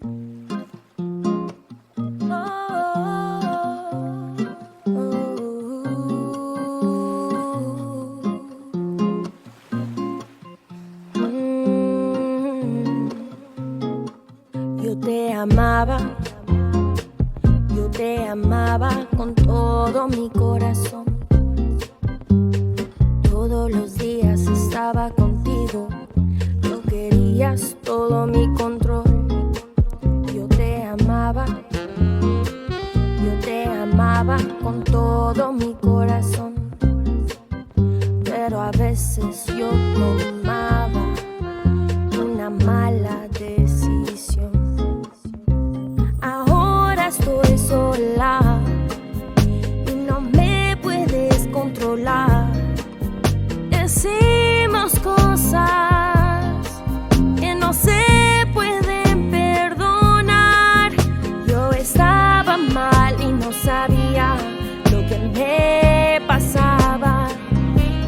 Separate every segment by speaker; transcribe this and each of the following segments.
Speaker 1: Yo te amaba con todo mi corazón. Todos los días estaba contigo. Tú querías todo mi control. Yo te amaba con todo mi corazón. Pero a veces yo tomaba una mala decisión. Ahora estoy sola y no me puedes controlar. Decimos cosas que no se pueden perdonar. Yo estaba mal y no sabía lo que me pasaba.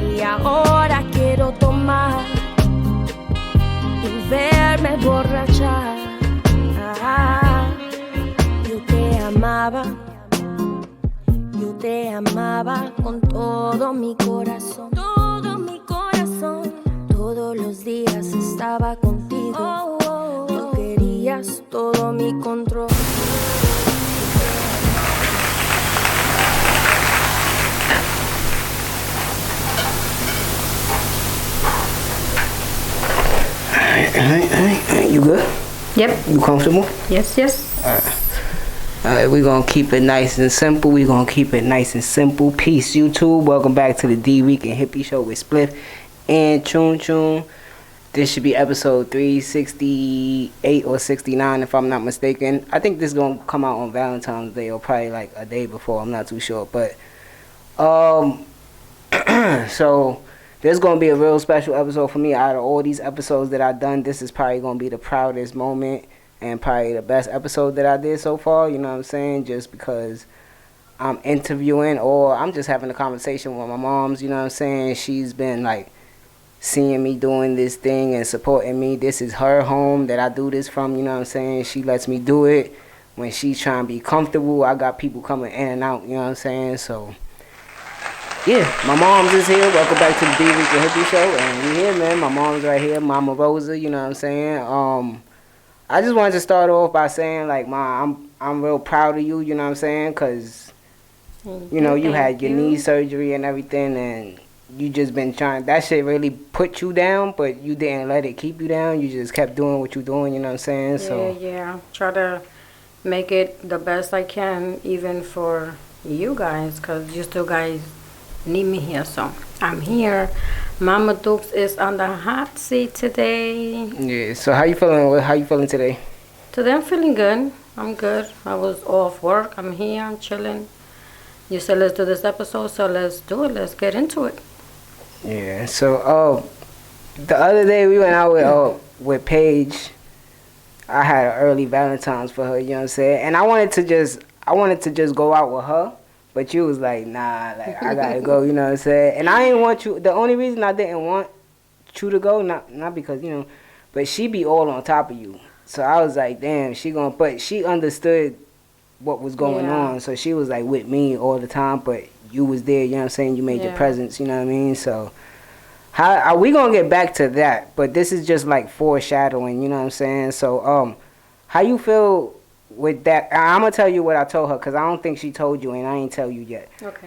Speaker 1: Y ahora quiero tomar y verme borracha. Yo te amaba con todo mi corazón. Todo mi corazón. Todos los días estaba contigo. Tú querías todo mi control.
Speaker 2: Alright, you good?
Speaker 3: Yep.
Speaker 2: You comfortable?
Speaker 3: Yes.
Speaker 2: Alright, we're gonna keep it nice and simple. Peace, YouTube. Welcome back to the Dricanhippie show with Spliff and Chun Chun. This should be episode 368 or 69 if I'm not mistaken. I think this is gonna come out on Valentine's Day or probably like a day before. I'm not too sure, but so there's gonna be a real special episode for me. Out of all these episodes that I've done, this is probably gonna be the proudest moment and probably the best episode that I did so far, you know what I'm saying? Just because I'm interviewing or I'm just having a conversation with my moms, you know what I'm saying? She's been like seeing me doing this thing and supporting me. This is her home that I do this from, you know what I'm saying? She lets me do it when she's trying to be comfortable. I got people coming in and out, you know what I'm saying? So yeah, my mom's is here. Welcome back to the Dricanhippie show. And we here, man. My mom's right here, Mama Rosa, you know what I'm saying? I just wanted to start off by saying, like, Ma, I'm real proud of you, you know what I'm saying? Because, you know, you had your knee surgery and everything, and you just been trying. That shit really put you down, but you didn't let it keep you down. You just kept doing what you're doing, you know what I'm saying?
Speaker 3: Yeah. Try to make it the best I can, even for you guys, because you still guys need me here. So I'm here. Mama Dukes is on the hot seat today.
Speaker 2: Yeah, so how you feeling? How you feeling today?
Speaker 3: Today I'm feeling good. I'm good. I was off work. I'm here. I'm chilling. You said let's do this episode, so let's do it. Let's get into it.
Speaker 2: Yeah, so the other day we went out with Paige. I had an early Valentine's for her, you know what I'm saying? And I wanted to just go out with her. But you was like, nah, like, I gotta go, you know what I'm saying? And I didn't want you, the only reason I didn't want you to go, not because, you know, but she be all on top of you. So I was like, damn, but she understood what was going on. So she was like with me all the time, but you was there, you know what I'm saying? You made your presence, you know what I mean? So how are we gonna get back to that? But this is just like foreshadowing, you know what I'm saying? So, how you feel with that? I'm gonna tell you what I told her because I don't think she told you, and I ain't tell you yet.
Speaker 3: Okay.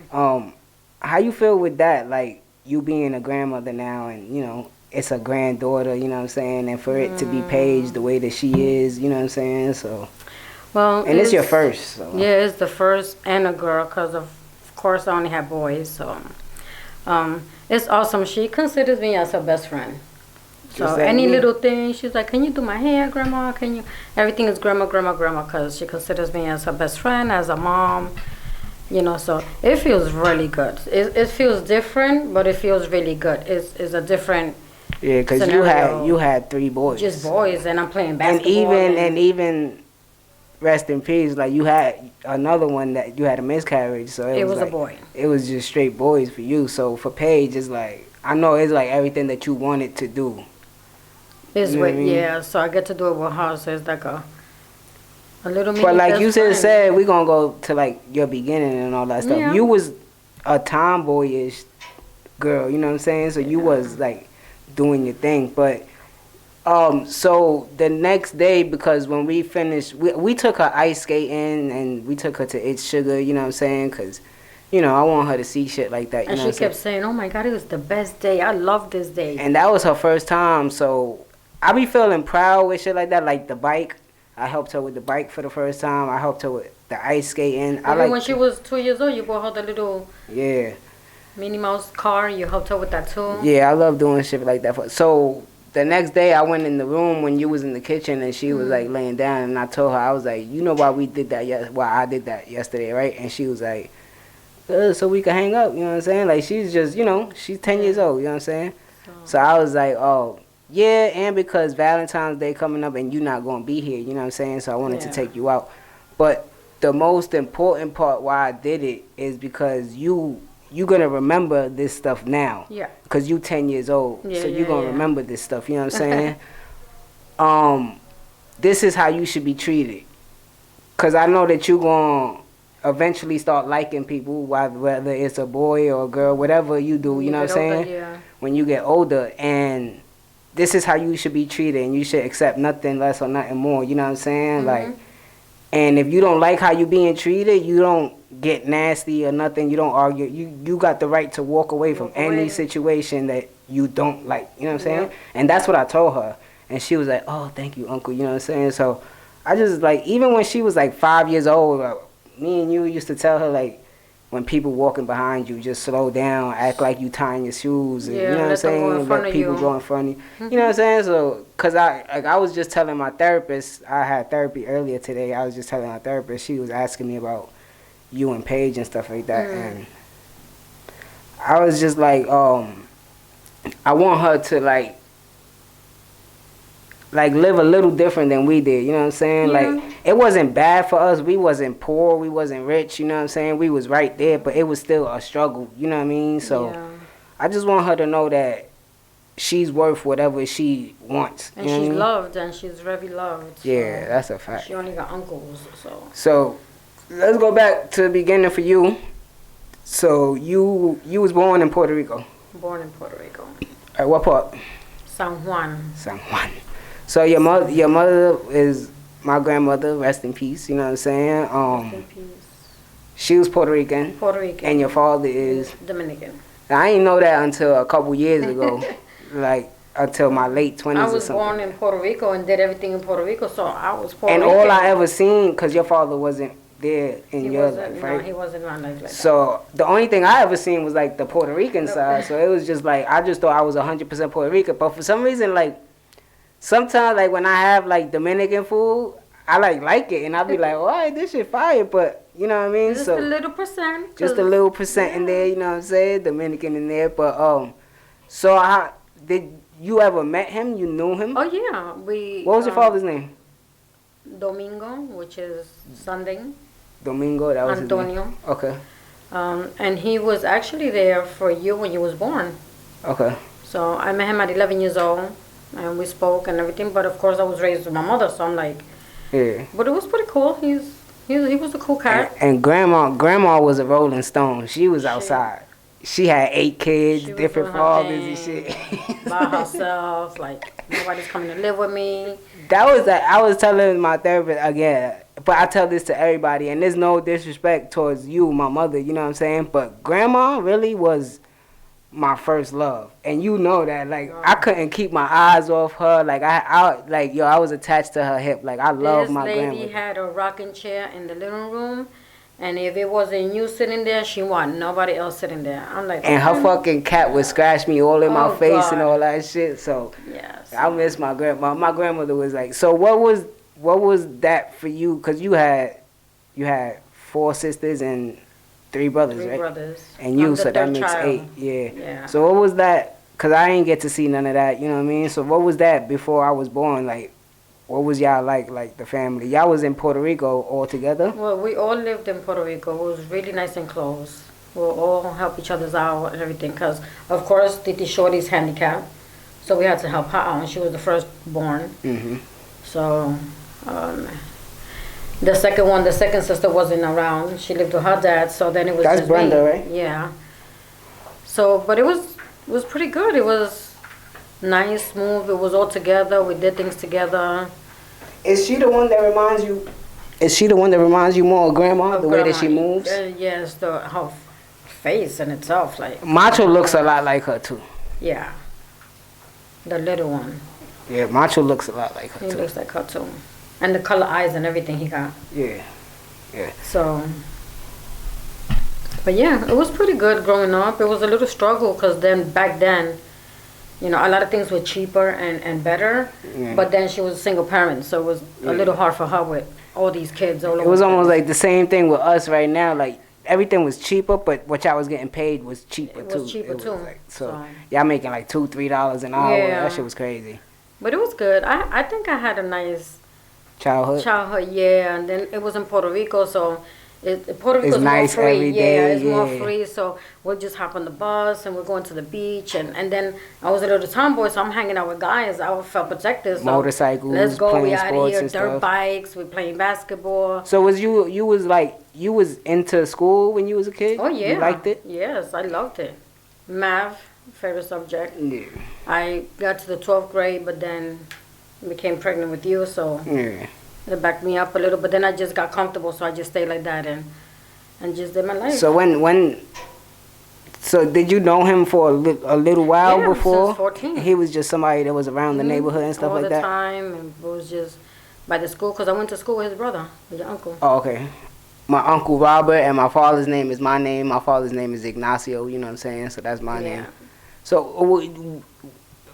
Speaker 2: How you feel with that? Like you being a grandmother now, and you know it's a granddaughter. You know what I'm saying? And for it to be Paige the way that she is, you know what I'm saying? So.
Speaker 3: Well.
Speaker 2: And it's your first. So.
Speaker 3: Yeah, it's the first and a girl because of course I only have boys. So, it's awesome. She considers me as her best friend. So any little thing, she's like, can you do my hair, Grandma? Can you? Everything is Grandma, because she considers me as her best friend, as a mom. You know, so it feels really good. It feels different, but it feels really good. It's a different
Speaker 2: Yeah, because you had 3 boys.
Speaker 3: Just boys, and I'm playing basketball.
Speaker 2: And even rest in peace, like you had another one that you had a miscarriage. So it was
Speaker 3: like, a boy.
Speaker 2: It was just straight boys for you. So for Paige, it's like, I know it's like everything that you wanted to do.
Speaker 3: It's with, yeah, so I get to do it with her, so it's like a A little mini
Speaker 2: But like
Speaker 3: best
Speaker 2: you
Speaker 3: friend.
Speaker 2: said, we gonna go to like your beginning and all that stuff.
Speaker 3: Yeah.
Speaker 2: You was a tomboyish girl, you know what I'm saying? So you was like doing your thing. But so the next day, because when we finished, we took her ice skating and we took her to It's Sugar, you know what I'm saying? Because, you know, I want her to see shit like that. You
Speaker 3: And
Speaker 2: know
Speaker 3: she
Speaker 2: what I'm
Speaker 3: kept saying, oh my God, it was the best day. I love this day.
Speaker 2: And that was her first time, so I be feeling proud with shit like that, like the bike. I helped her with the bike for the first time. I helped her with the ice skating.
Speaker 3: Even when she was 2 years old, you bought her the little Minnie Mouse car. You helped her with that too.
Speaker 2: Yeah, I love doing shit like that. So the next day, I went in the room when you was in the kitchen, and she was like laying down, and I told her, I was like, you know why we did that? Why I did that yesterday, right? And she was like, so we could hang up. You know what I'm saying? Like she's just, you know, she's 10 years old. You know what I'm saying? So I was like, oh. Yeah, and because Valentine's Day coming up and you not going to be here, you know what I'm saying? So I wanted to take you out. But the most important part why I did it is because you going to remember this stuff now. Yeah. Because you 10 years old. So you're going to remember this stuff, you know what I'm saying? This is how you should be treated. Because I know that you're going to eventually start liking people, whether it's a boy or a girl, whatever you do, you know what I'm saying? When you get older. And this is how you should be treated, and you should accept nothing less or nothing more. You know what I'm saying? Like, and if you don't like how you being treated, you don't get nasty or nothing. You don't argue. You got the right to walk away from any situation that you don't like. You know what I'm saying? And that's what I told her, and she was like, "Oh, thank you, Uncle." You know what I'm saying? So I just like, even when she was like 5 years old, me and you used to tell her like, when people walking behind you, just slow down, act like you tying your shoes, and, you know what I'm saying? Let people go in front of you. You know what I'm saying? So, cause I was just telling my therapist, I had therapy earlier today. I was just telling my therapist, she was asking me about you and Paige and stuff like that, and I was just like, I want her to like live a little different than we did, you know what I'm saying? Like, it wasn't bad for us. We wasn't poor, we wasn't rich, you know what I'm saying? We was right there, but it was still a struggle, you know what I mean? So I just want her to know that she's worth whatever she wants.
Speaker 3: And she's loved, and she's very loved.
Speaker 2: Yeah,
Speaker 3: so
Speaker 2: that's a fact.
Speaker 3: She only got uncles,
Speaker 2: So let's go back to the beginning for you. So you was born in Puerto Rico.
Speaker 3: Born in Puerto Rico.
Speaker 2: At what part?
Speaker 3: San Juan.
Speaker 2: San Juan. So your mother is my grandmother, rest in peace, you know what I'm saying?
Speaker 3: Rest in peace.
Speaker 2: She was Puerto Rican.
Speaker 3: Puerto Rican.
Speaker 2: And your father is?
Speaker 3: Dominican.
Speaker 2: I didn't know that until a couple years ago, like until my late 20s or something.
Speaker 3: I was born in Puerto Rico and did everything in Puerto Rico, so I was Puerto
Speaker 2: Rican.
Speaker 3: And
Speaker 2: all I ever seen, because your father wasn't there in your life, right?
Speaker 3: No, he wasn't around like that.
Speaker 2: So the only thing I ever seen was like the Puerto Rican side, so it was just like, I just thought I was 100% Puerto Rican, but for some reason, like, sometimes, like, when I have, like, Dominican food, I, like it, and I be like, all right, this shit fire, but, you know what I mean?
Speaker 3: Just a little percent.
Speaker 2: Just a little percent in there, you know what I'm saying? Dominican in there, but, so did you ever met him? You knew him?
Speaker 3: Oh, yeah.
Speaker 2: What was your father's name?
Speaker 3: Domingo, which is Sunday.
Speaker 2: Domingo, that was
Speaker 3: Antonio.
Speaker 2: His name. Okay.
Speaker 3: And he was actually there for you when you was born.
Speaker 2: Okay.
Speaker 3: So I met him at 11 years old, and we spoke and everything. But of course, I was raised with my mother, so I'm like,
Speaker 2: yeah.
Speaker 3: But it was pretty cool. He was a cool cat.
Speaker 2: And grandma was a Rolling Stone. She was outside. She had 8 kids, different fathers and shit.
Speaker 3: By herself, like nobody's coming to live with me.
Speaker 2: I was telling my therapist again, but I tell this to everybody, and there's no disrespect towards you, my mother, you know what I'm saying? But grandma really was my first love, and you know that. Like, I couldn't keep my eyes off her. Like, I was attached to her hip. Like, I love my grandma.
Speaker 3: This lady had a rocking chair in the living room, and if it wasn't you sitting there, she wanted nobody else sitting there. I'm like,
Speaker 2: and her fucking cat would scratch me all in my face and all that shit. So
Speaker 3: yes,
Speaker 2: I miss my grandma. My grandmother was like, so what was that for you? Cause you had 4 sisters and 3 brothers, right?
Speaker 3: 3 brothers.
Speaker 2: And you, so that makes
Speaker 3: child.
Speaker 2: 8. Yeah. So what was that? Cause I didn't get to see none of that. You know what I mean? So what was that before I was born? Like, what was y'all like the family? Y'all was in Puerto Rico all together?
Speaker 3: Well, we all lived in Puerto Rico. It was really nice and close. We'll all help each other out and everything. Because, of course, Titi Shorty's handicapped. So we had to help her out. And she was the first born. Mm-hmm. So, The second sister wasn't around. She lived with her dad, so then it was
Speaker 2: That's
Speaker 3: just
Speaker 2: Brenda,
Speaker 3: me.
Speaker 2: right?
Speaker 3: Yeah. So, but it was pretty good. It was nice, smooth. It was all together. We did things together.
Speaker 2: Is she the one that reminds you? Is she the one that reminds you more of Grandma? The way that she moves?
Speaker 3: Yes, her face in itself, like.
Speaker 2: Macho looks a lot like her too.
Speaker 3: Yeah. The little one.
Speaker 2: Yeah, Macho looks a lot like her
Speaker 3: He
Speaker 2: too.
Speaker 3: looks like her too. And the color eyes and everything he got.
Speaker 2: Yeah. Yeah.
Speaker 3: So. But yeah, it was pretty good growing up. It was a little struggle because then back then, you know, a lot of things were cheaper and better.
Speaker 2: Yeah.
Speaker 3: But then she was a single parent, so it was a little hard for her with all these kids all over.
Speaker 2: It was almost like the same thing with us right now. Like everything was cheaper, but what y'all was getting paid was cheaper too.
Speaker 3: It was cheaper too.
Speaker 2: Like, so y'all making like $2-3 an hour.
Speaker 3: Yeah.
Speaker 2: That shit was crazy.
Speaker 3: But it was good. I think I had a nice
Speaker 2: Childhood.
Speaker 3: Yeah. And then it was in Puerto Rico, so Puerto Rico's
Speaker 2: nice
Speaker 3: more free.
Speaker 2: every day,
Speaker 3: It's more free. So we'll just hop on the bus and we're going to the beach. And then I was a little tomboy, so I'm hanging out with guys. I felt protected. So
Speaker 2: Motorcycles,
Speaker 3: let's go.
Speaker 2: playing
Speaker 3: We out of
Speaker 2: sports
Speaker 3: here.
Speaker 2: and
Speaker 3: Dirt
Speaker 2: stuff.
Speaker 3: bikes. We're playing basketball.
Speaker 2: So was you was into school when you was a kid?
Speaker 3: Oh yeah.
Speaker 2: You liked it?
Speaker 3: Yes, I loved it. Math, favorite subject.
Speaker 2: Yeah.
Speaker 3: I got to the 12th grade, but then became pregnant with you, so
Speaker 2: Yeah.
Speaker 3: it backed me up a little. But then I just got comfortable, so I just stayed like that and just did my life.
Speaker 2: So so did you know him for a little while
Speaker 3: Yeah,
Speaker 2: before?
Speaker 3: since 14.
Speaker 2: He was just somebody that was around the neighborhood and stuff
Speaker 3: all
Speaker 2: like
Speaker 3: the
Speaker 2: that?
Speaker 3: time, and it was just by the school, because I went to school with his brother, with your uncle.
Speaker 2: Oh, okay. My uncle Robert and my father's name is my name. My father's name is Ignacio, you know what I'm saying? So that's my name. So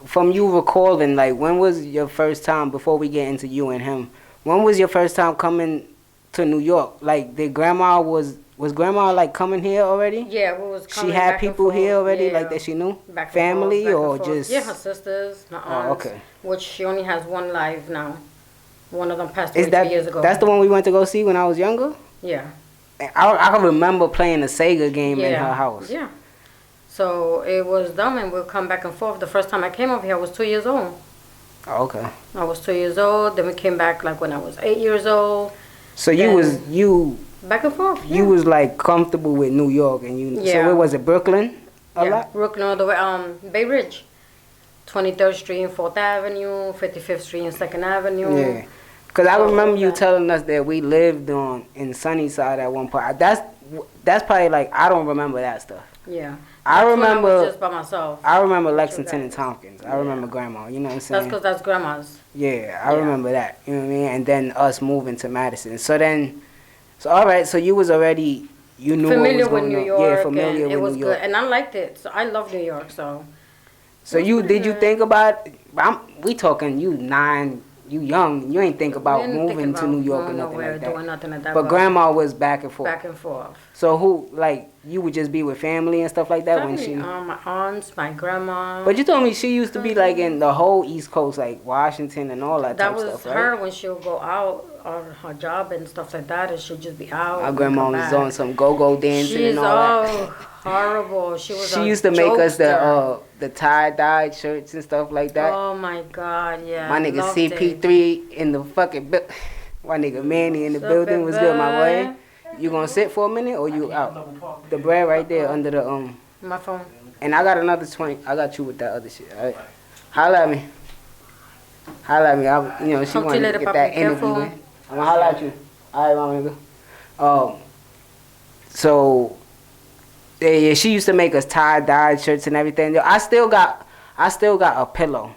Speaker 2: from you recalling, like, when was your first time, before we get into you and him, when was your first time coming to New York? Like, did grandma, was grandma, like, coming here already?
Speaker 3: Yeah, we was coming
Speaker 2: She had
Speaker 3: back and
Speaker 2: people
Speaker 3: forth.
Speaker 2: here already,
Speaker 3: Yeah.
Speaker 2: like, that she knew?
Speaker 3: Back and
Speaker 2: Family
Speaker 3: forth, back
Speaker 2: or
Speaker 3: and forth.
Speaker 2: just...
Speaker 3: Yeah, her sisters, my aunts.
Speaker 2: okay.
Speaker 3: Which she only has one live now. One of them passed away
Speaker 2: Is that,
Speaker 3: 2 years ago.
Speaker 2: that's the one we went to go see when I was younger?
Speaker 3: Yeah.
Speaker 2: I can remember playing a Sega game in
Speaker 3: Yeah.
Speaker 2: her house.
Speaker 3: Yeah. So it was dumb, and we'll come back and forth. The first time I came over here, I was 2 years old.
Speaker 2: Oh, okay.
Speaker 3: I was 2 years old. Then we came back like when I was 8 years old.
Speaker 2: So you
Speaker 3: Back and forth. Yeah.
Speaker 2: you was like comfortable with New York, and you.
Speaker 3: Yeah.
Speaker 2: So it was it Brooklyn a
Speaker 3: yeah.
Speaker 2: lot.
Speaker 3: Brooklyn all the way. Bay Ridge, 23rd Street and 4th Avenue, 55th Street and 2nd Avenue.
Speaker 2: Yeah. Cause I
Speaker 3: So,
Speaker 2: remember you
Speaker 3: okay.
Speaker 2: telling us that we lived in Sunnyside at one point. That's probably like I don't remember that stuff.
Speaker 3: Yeah.
Speaker 2: I
Speaker 3: That's when
Speaker 2: remember.
Speaker 3: I was just by myself.
Speaker 2: I remember
Speaker 3: With you
Speaker 2: Lexington and
Speaker 3: guys.
Speaker 2: Tompkins. I
Speaker 3: Yeah.
Speaker 2: remember Grandma. You know what I'm
Speaker 3: That's
Speaker 2: saying?
Speaker 3: because that's grandma's.
Speaker 2: Yeah, I
Speaker 3: Yeah.
Speaker 2: remember that. You know what I mean? And then us moving to Madison. So all right. So you was already you knew
Speaker 3: Familiar
Speaker 2: what was
Speaker 3: with
Speaker 2: going
Speaker 3: New
Speaker 2: on.
Speaker 3: York.
Speaker 2: Yeah, familiar
Speaker 3: and it
Speaker 2: with
Speaker 3: was
Speaker 2: New York.
Speaker 3: good, and I liked it. So I love New York. So.
Speaker 2: So
Speaker 3: It was
Speaker 2: you
Speaker 3: pretty
Speaker 2: did you
Speaker 3: good.
Speaker 2: think about? We talking you 9. You young. You ain't think about
Speaker 3: We didn't think
Speaker 2: moving to
Speaker 3: about
Speaker 2: New York or
Speaker 3: going
Speaker 2: nothing
Speaker 3: nowhere,
Speaker 2: like that.
Speaker 3: doing nothing like that.
Speaker 2: But grandma was back and forth.
Speaker 3: Back and forth.
Speaker 2: So who, like, you would just be with family and stuff like that when
Speaker 3: Family,
Speaker 2: she...
Speaker 3: my aunts, my grandma.
Speaker 2: But you told me she used to be, like, in the whole East Coast, like, Washington and all that
Speaker 3: that
Speaker 2: type
Speaker 3: was
Speaker 2: stuff, right?
Speaker 3: her when she'll go out on her job and stuff like that, and she'll just be out.
Speaker 2: My
Speaker 3: and
Speaker 2: grandma
Speaker 3: come
Speaker 2: was
Speaker 3: back.
Speaker 2: on some go-go dancing
Speaker 3: She's
Speaker 2: and all that.
Speaker 3: horrible. She was.
Speaker 2: She
Speaker 3: a
Speaker 2: used to make us
Speaker 3: jokester.
Speaker 2: the tie-dyed shirts and stuff like that.
Speaker 3: Oh my God, yeah.
Speaker 2: My nigga
Speaker 3: loved it.
Speaker 2: CP3 in the fucking... My nigga Manny in the
Speaker 3: What's up,
Speaker 2: building was good, my
Speaker 3: baby?
Speaker 2: boy. You gonna sit for a minute or you out? The bread right there under the
Speaker 3: My phone.
Speaker 2: And I got another 20. I got you with that other shit. All right. Holla at me. Holla at me. She
Speaker 3: Talk to
Speaker 2: wanted
Speaker 3: you
Speaker 2: to
Speaker 3: later,
Speaker 2: get
Speaker 3: papi.
Speaker 2: that interview.
Speaker 3: Careful.
Speaker 2: In. I'm gonna holla at you. All right, my nigga. So yeah, she used to make us tie-dyed shirts and everything. I still got a pillow.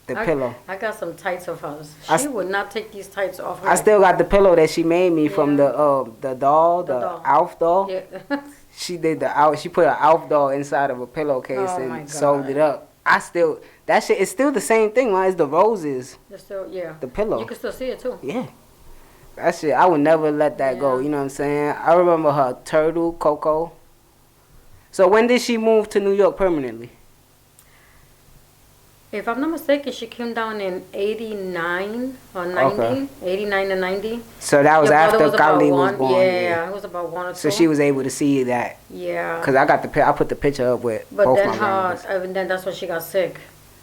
Speaker 2: The pillow.
Speaker 3: I got some tights of hers.
Speaker 2: I
Speaker 3: She would not take these tights off.
Speaker 2: I still got the pillow that she made me from the doll, the
Speaker 3: doll.
Speaker 2: Alf doll.
Speaker 3: Yeah.
Speaker 2: She did she put an Alf doll inside of a pillowcase
Speaker 3: Oh my
Speaker 2: and
Speaker 3: God.
Speaker 2: sewed it up. That shit is still the same thing, man. It's the roses,
Speaker 3: It's still, yeah.
Speaker 2: the pillow.
Speaker 3: You can still see it too.
Speaker 2: Yeah. That shit, I would never let that go,
Speaker 3: Yeah.
Speaker 2: you know what I'm saying? I remember her turtle, Coco. So when did she move to New York permanently?
Speaker 3: If I'm not mistaken, she came down in 89 or 90.
Speaker 2: Okay.
Speaker 3: 89 and 90.
Speaker 2: So that was
Speaker 3: Your
Speaker 2: after
Speaker 3: brother
Speaker 2: Kali
Speaker 3: about
Speaker 2: was
Speaker 3: one.
Speaker 2: born.
Speaker 3: Yeah, it was about 1 or 2.
Speaker 2: So she was able to see that.
Speaker 3: Yeah.
Speaker 2: Because I put the picture up with
Speaker 3: But
Speaker 2: both
Speaker 3: then
Speaker 2: my grandmothers.
Speaker 3: and then that's when she got sick.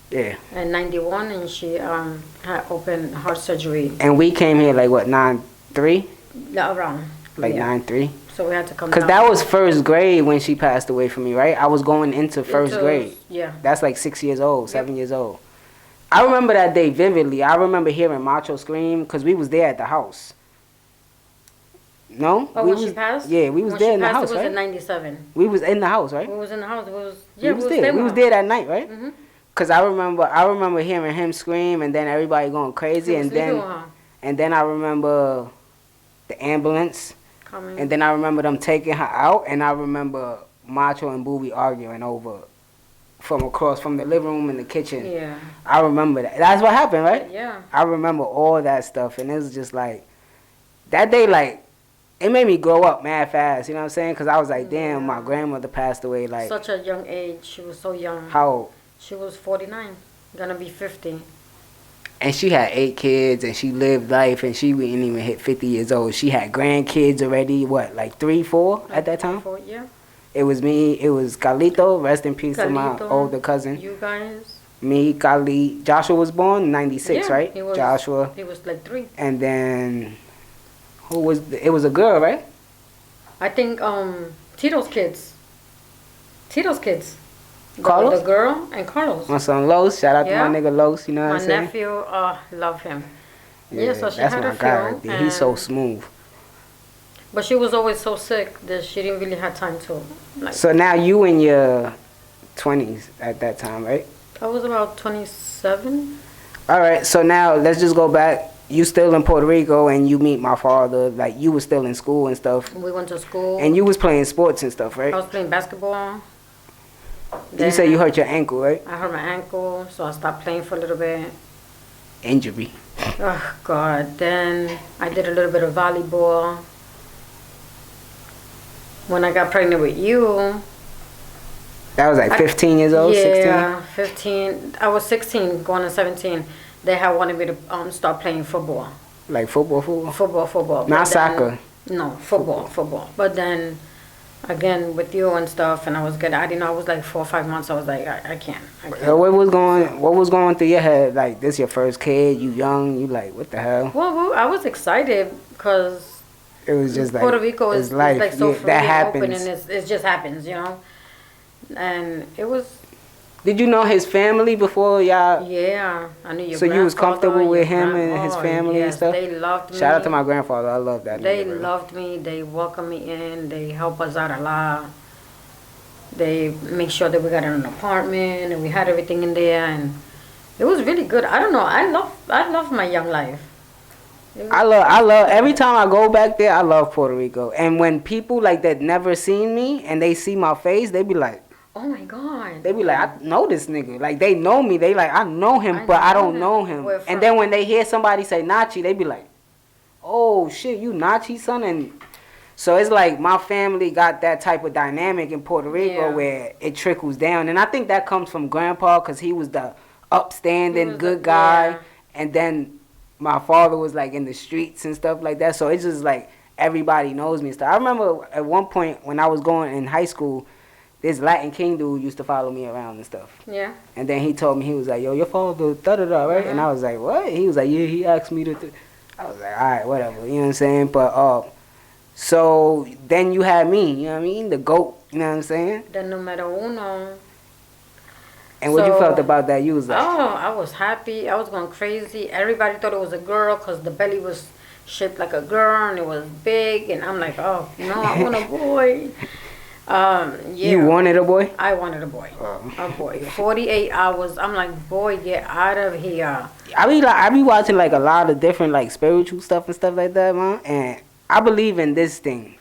Speaker 2: Yeah.
Speaker 3: In 91, and she had open heart surgery.
Speaker 2: And we came here like, what, 3?
Speaker 3: Yeah, around.
Speaker 2: Like 9'3"?
Speaker 3: So we had to come down.
Speaker 2: Because that was first grade when she passed away from me, right? I was going into first grade.
Speaker 3: Yeah.
Speaker 2: That's like 6 years old, 7 years old. I remember that day vividly. I remember hearing Macho scream because we was there at the house. No?
Speaker 3: Oh, when she passed?
Speaker 2: Yeah, we was there in the house, right?
Speaker 3: It was in 97.
Speaker 2: We was in the house, right?
Speaker 3: We was in the house.
Speaker 2: We was there. We was there that night, right?
Speaker 3: Mm-hmm.
Speaker 2: Cause I remember hearing him scream and then everybody going crazy and then I remember the ambulance coming. And then I remember them taking her out and I remember Macho and Boobie arguing over from across from the living room in the kitchen.
Speaker 3: Yeah.
Speaker 2: I remember that. That's what happened, right?
Speaker 3: Yeah.
Speaker 2: I remember all that stuff and it was just like that day like it made me grow up mad fast, you know what I'm saying? Cause I was like, damn, my grandmother passed away like
Speaker 3: such a young age. She was so young.
Speaker 2: How old?
Speaker 3: She was 49, gonna be 50.
Speaker 2: And she had 8 kids, and she lived life, and she didn't even hit 50 years old. She had grandkids already, what, like 3, 4 at that time?
Speaker 3: 4, yeah.
Speaker 2: It was me, it was Carlito, rest in peace to my older cousin.
Speaker 3: You guys.
Speaker 2: Me, Kali. Joshua was born in 96, right? Joshua.
Speaker 3: He was like 3.
Speaker 2: And then, it was a girl, right?
Speaker 3: I think, Tito's kids.
Speaker 2: Carlos?
Speaker 3: The girl and Carlos.
Speaker 2: My son Los. Shout out to my nigga Los. You know what I'm saying?
Speaker 3: My nephew, love him.
Speaker 2: Yeah,
Speaker 3: so she
Speaker 2: that's
Speaker 3: had
Speaker 2: my
Speaker 3: a
Speaker 2: guy.
Speaker 3: few.
Speaker 2: He's so smooth.
Speaker 3: But she was always so sick that she didn't really have time to. Like,
Speaker 2: so now you in your 20s at that time, right?
Speaker 3: I was about 27.
Speaker 2: All right. So now let's just go back. You still in Puerto Rico and you meet my father. Like you was still in school and stuff.
Speaker 3: We went to school.
Speaker 2: And you was playing sports and stuff, right?
Speaker 3: I was playing basketball.
Speaker 2: You said you hurt your ankle, right?
Speaker 3: I hurt my ankle, so I stopped playing for a little bit.
Speaker 2: Injury.
Speaker 3: Oh, God. Then I did a little bit of volleyball. When I got pregnant with you.
Speaker 2: That was like 15 years old, 16?
Speaker 3: Yeah, 15. I was 16, going on 17. They had wanted me to start playing football.
Speaker 2: Like football?
Speaker 3: Football.
Speaker 2: Not soccer?
Speaker 3: No, football. But then... Again, with you and stuff, and I was good. I didn't know. I was like 4 or 5 months. I was like, I can't.
Speaker 2: What was going through your head? Like, this your first kid, you young, you like, what the hell?
Speaker 3: Well, I was excited because
Speaker 2: it was just like
Speaker 3: Puerto Rico is like so free
Speaker 2: and
Speaker 3: open, and it just happens, you know. And it was.
Speaker 2: Did you know his family before y'all?
Speaker 3: Yeah, I knew your
Speaker 2: So you was comfortable with him and his family and stuff?
Speaker 3: They loved me.
Speaker 2: Shout out to my grandfather. I love that.
Speaker 3: They loved me. They welcomed me in. They helped us out a lot. They make sure that we got an apartment and we had everything in there, and it was really good. I don't know. I love my young life.
Speaker 2: I love every time I go back there. I love Puerto Rico. And when people like that never seen me and they see my face, they be like,
Speaker 3: oh my God.
Speaker 2: They be like, I know this nigga. Like, they know me. They like, I know him, but I don't know him. And then when they hear somebody say Nachi, they be like, oh, shit, you Nachi's son? And so it's like my family got that type of dynamic in Puerto Rico where it trickles down. And I think that comes from Grandpa because he was the upstanding, good guy. Yeah. And then my father was, like, in the streets and stuff like that. So it's just like everybody knows me and stuff. I remember at one point when I was going in high school, this Latin King dude used to follow me around and stuff.
Speaker 3: Yeah.
Speaker 2: And then he told me, he was like, yo, your father, da-da-da, right? And I was like, what? He was like, yeah, he asked me to. I was like, all right, whatever. You know what I'm saying? But, so then you had me, you know what I mean? The GOAT, you know what I'm saying?
Speaker 3: The numero uno.
Speaker 2: And what you felt about that? You was like,
Speaker 3: oh, I was happy. I was going crazy. Everybody thought it was a girl because the belly was shaped like a girl and it was big. And I'm like, oh, no, I want a boy. Yeah.
Speaker 2: You wanted a boy?
Speaker 3: I wanted a boy. A boy. 48 hours. I'm like, boy, get out of here.
Speaker 2: I be watching like a lot of different like spiritual stuff and stuff like that, man. And I believe in this thing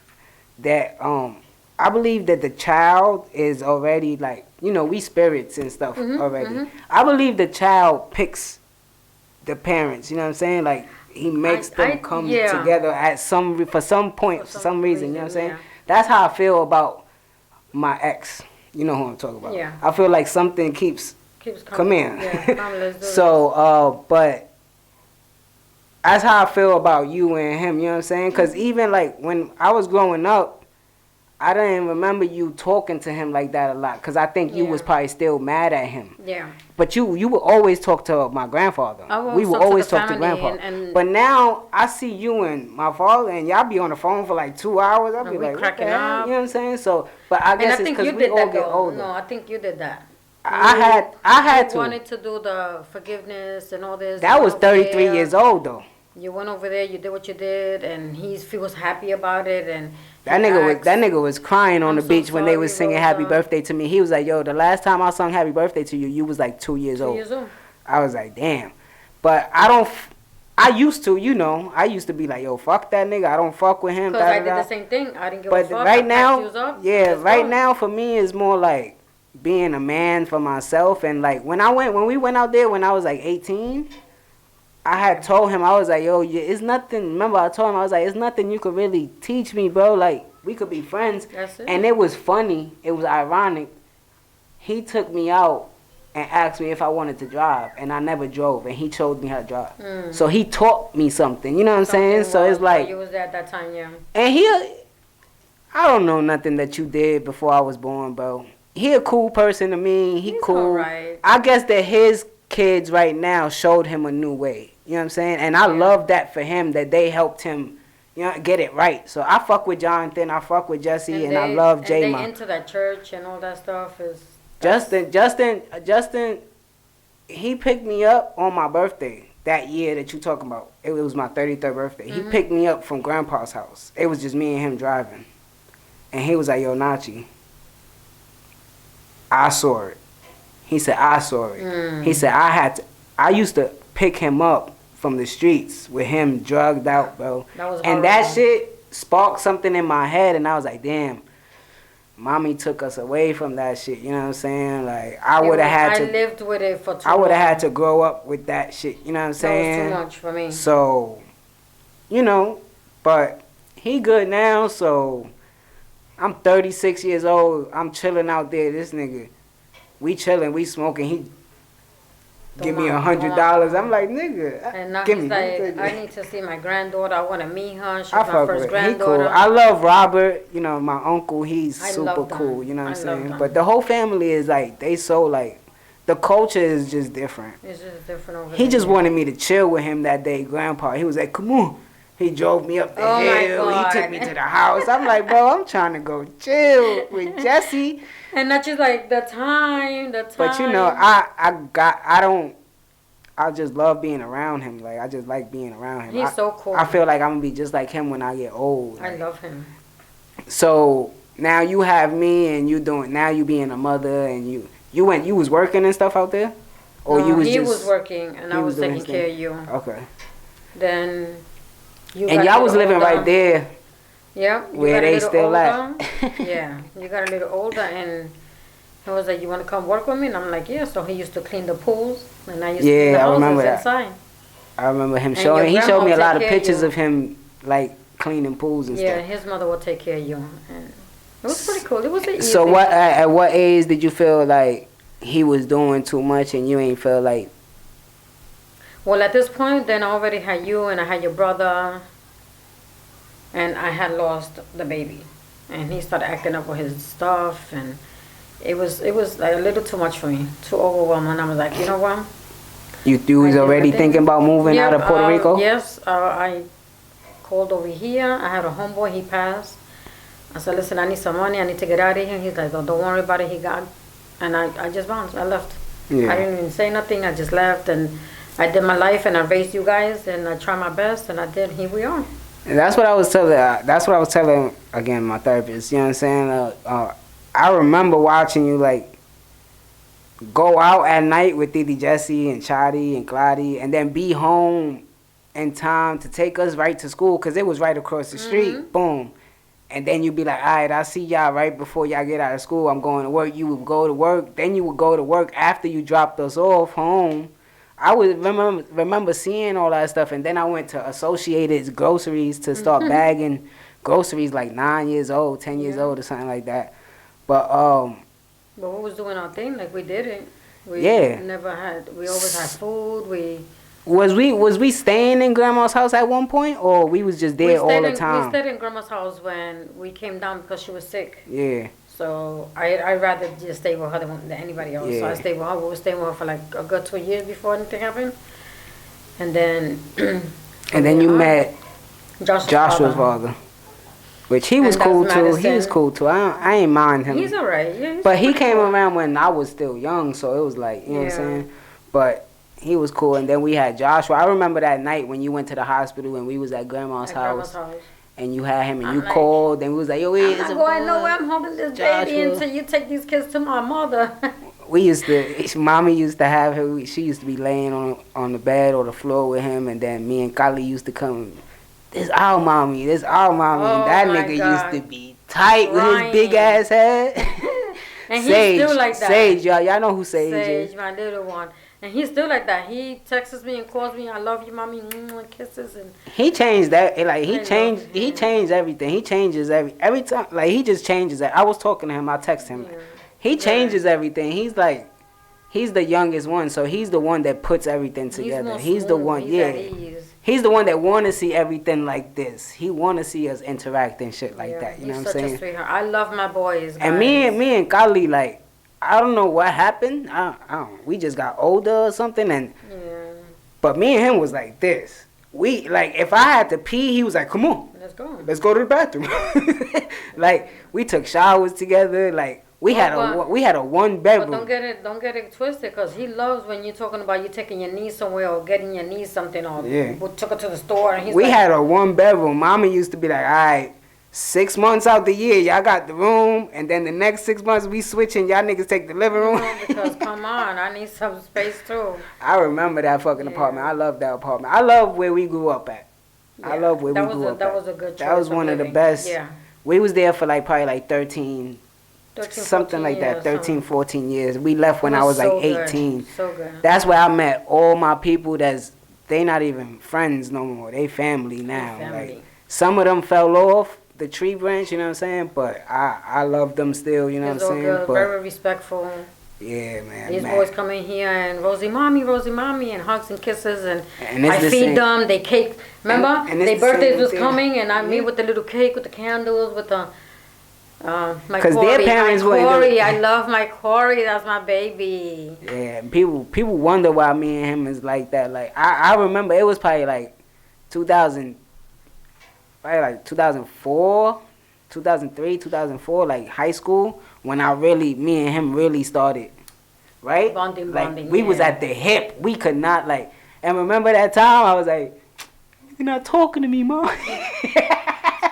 Speaker 2: that I believe that the child is already like, you know, we spirits and stuff already. Mm-hmm. I believe the child picks the parents. You know what I'm saying? Like he makes them come together at some reason. You know what I'm saying? Yeah. That's how I feel about my ex. You know who I'm talking about. Yeah. I feel like something keeps coming. Yeah, so, but that's how I feel about you and him. You know what I'm saying? Because even like when I was growing up, I didn't remember you talking to him like that a lot, because I think you was probably still mad at him.
Speaker 3: Yeah.
Speaker 2: But you would always talk to my grandfather. We would always talk to grandpa. But now I see you and my father, and y'all be on the phone for like 2 hours. I'll be like,
Speaker 3: cracking
Speaker 2: what the hell?
Speaker 3: up.
Speaker 2: You know what I'm saying? So, but I guess it's because we all get older.
Speaker 3: No, I think you did that.
Speaker 2: I had to.
Speaker 3: You wanted to do the forgiveness and all this.
Speaker 2: That was 33 years old though.
Speaker 3: You went over there, you did what you did, and he was happy about it, and
Speaker 2: that nigga was crying on the beach when they was singing Happy Birthday to me. He was like, yo, the last time I sung Happy Birthday to you, you was like 2 years old. 2 years old. I was like, damn. But I used to be like, yo, fuck that nigga. I don't fuck with him.
Speaker 3: Because I did the same thing. I didn't give a fuck.
Speaker 2: But right now for me it's more like being a man for myself. And like when we went out there when I was like 18, I had told him, I was like, yo, it's nothing. Remember, I told him, I was like, it's nothing you could really teach me, bro. Like, we could be friends.
Speaker 3: That's it.
Speaker 2: And it was funny. It was ironic. He took me out and asked me if I wanted to drive. And I never drove. And he showed me how to drive. So he taught me something. You know what I'm saying? So it's like.
Speaker 3: You was there at that time, yeah.
Speaker 2: And I don't know nothing that you did before I was born, bro. He a cool person to me. He's cool. All right. I guess that his kids right now showed him a new way. You know what I'm saying? And I love that for him, that they helped him, get it right. So I fuck with Jonathan, I fuck with Jesse, and I love J-Ma.
Speaker 3: And they into that church and all that stuff is...
Speaker 2: Justin, he picked me up on my birthday that year that you talking about. It was my 33rd birthday. He picked me up from Grandpa's house. It was just me and him driving. And he was like, yo, Nachi, I saw it. He said, I saw it. He said, I used to pick him up from the streets with him drugged out, bro. That shit sparked something in my head, and I was like, damn, mommy took us away from that shit. You know what I'm saying? Like, I
Speaker 3: lived with it for too long.
Speaker 2: I would have had to grow up with that shit. You know what I'm saying?
Speaker 3: That was too much for me.
Speaker 2: So, but he good now, so I'm 36 years old. I'm chilling out there. This nigga, we chilling, we smoking. He give me $100. I'm like, nigga,
Speaker 3: and now
Speaker 2: give
Speaker 3: he's
Speaker 2: me.
Speaker 3: like, I need to see my granddaughter. I want to meet her. She's
Speaker 2: my
Speaker 3: first granddaughter.
Speaker 2: He cool. I love Robert. My uncle. He's super cool. You know what I'm saying? But the whole family is like, they so like, the culture is just different.
Speaker 3: It's just different over there.
Speaker 2: He just wanted me to chill with him that day, Grandpa. He was like, come on. He drove me up the hill. He took me to the house. I'm like, bro, I'm trying to go chill with Jesse.
Speaker 3: And that's just like the time.
Speaker 2: But I just love being around him. Like, I just like being around him.
Speaker 3: He's so cool.
Speaker 2: I feel like I'm gonna be just like him when I get old.
Speaker 3: I love him.
Speaker 2: So now you have me, and now you being a mother, and you was working and stuff out there, or
Speaker 3: no, he was working, and I was taking care of you.
Speaker 2: Okay.
Speaker 3: Then.
Speaker 2: And y'all was living right there.
Speaker 3: Yeah.
Speaker 2: Where they still at.
Speaker 3: Yeah. You got a little older, and he was like, you want to come work with me? And I'm like, yeah. So he used to clean the pools, and I used to clean the houses inside.
Speaker 2: I remember him showing. He showed me a lot of pictures of him, like, cleaning pools and stuff.
Speaker 3: Yeah, his mother would take care of you. And it was pretty cool. It was an easy.
Speaker 2: So at what age did you feel like he was doing too much and you ain't feel like...
Speaker 3: Well, at this point, then I already had you, and I had your brother, and I had lost the baby, and he started acting up with his stuff, and it was like a little too much for me, too overwhelming. I was like, you know what?
Speaker 2: You was already thinking about moving out of Puerto Rico?
Speaker 3: Yes, I called over here. I had a homeboy. He passed. I said, listen, I need some money. I need to get out of here. He's like, don't worry about it. He got, and I just bounced. I left. Yeah. I didn't even say nothing. I just left, and I did my life, and I raised you guys, and I tried my best, and I did. Here we are.
Speaker 2: And that's what I was telling. Again, my therapist. You know what I'm saying? I remember watching you like go out at night with Didi Jesse and Chadi and Glady, and then be home in time to take us right to school because it was right across the street. Boom. And then you'd be like, all right, I'll see y'all right before y'all get out of school. I'm going to work. You would go to work. Then you would go to work after you dropped us off home. I would remember seeing all that stuff. And then I went to Associated's Groceries to start bagging groceries like 9 years old, 10 years old or something like that. But
Speaker 3: we was doing our thing. Like, we did it. We
Speaker 2: we
Speaker 3: always had food.
Speaker 2: Was we staying in grandma's house at one point, or we was just there all the time?
Speaker 3: We stayed in grandma's house when we came down because she was sick.
Speaker 2: Yeah.
Speaker 3: So I'd rather just stay with her than anybody else.
Speaker 2: Yeah.
Speaker 3: So I stayed with her. We were staying with her for like a good 2 years before anything happened. And then.
Speaker 2: And then you met
Speaker 3: Joshua's
Speaker 2: father. Which he was cool too.
Speaker 3: Madison.
Speaker 2: He was cool too. I ain't mind him.
Speaker 3: He's alright. Yeah,
Speaker 2: but he came around when I was still young, so it was like, you know what I'm saying? But he was cool. And then we had Joshua. I remember that night when you went to the hospital and we was at grandma's house. And you had him and you called and we was like, yo,
Speaker 3: I'm not going nowhere. I'm holding this baby until you take these kids to my mother.
Speaker 2: Mommy used to have her, she used to be laying on the bed or the floor with him, and then me and Kali used to come, this our mommy. And that nigga used to be tight with his big ass head.
Speaker 3: And he's still like that.
Speaker 2: Sage, y'all know who Sage is.
Speaker 3: Sage, my little one. And he's still like that. He texts me and calls me, I love you, mommy, kisses. And
Speaker 2: he changed that. Like, he changed everything. He changes every time. Like, he just changes that. I was talking to him. I text him. Yeah. He changes everything. He's like, he's the youngest one, so he's the one that puts everything together. He's the one, He's the one that want to see everything like this. He want to see us interact and shit like that. You know what I'm saying?
Speaker 3: He's such a sweetheart. I love my boys, guys.
Speaker 2: And me and Kali, like, I don't know what happened. I don't. We just got older or something, and but me and him was like this. We like, if I had to pee, he was like, "Come on, let's go to the bathroom." Like, we took showers together. Like, we had a one bedroom.
Speaker 3: But don't get it twisted, cause he loves when you're talking about you taking your niece somewhere or getting your niece something, or we took her to the store. And
Speaker 2: we had a one bedroom. Mama used to be like, "All right, 6 months out the year, y'all got the room, and then the next 6 months we switching, y'all niggas take the living room."
Speaker 3: Because come on, I need some space too.
Speaker 2: I remember that fucking apartment. I love that apartment. I love where we grew up at. I love where we grew up at.
Speaker 3: That was a good choice.
Speaker 2: That was one of the best. Yeah. We was there for like probably like 13 something like that, 13, 14 years. We left when I was like 18.
Speaker 3: So good.
Speaker 2: That's where I met all my people they not even friends no more. They family now. Like, some of them fell off the tree branch, you know what I'm saying? But I love them still, you know what I'm saying?
Speaker 3: Good, very respectful.
Speaker 2: Yeah, man.
Speaker 3: These boys come in here and Rosie mommy, and hugs and kisses, and I feed them. They cake. Remember, their birthdays was coming, and I meet with the little cake, with the candles, with the my Corey. Their parents Corey, I love my Corey. That's my baby.
Speaker 2: Yeah, people wonder why me and him is like that. Like, I remember it was probably like 2004, 2003, 2004, like high school, when me and him really started, right? Bonding. We was at the hip. We could not, like, and remember that time I was like, "You're not talking to me, Mom."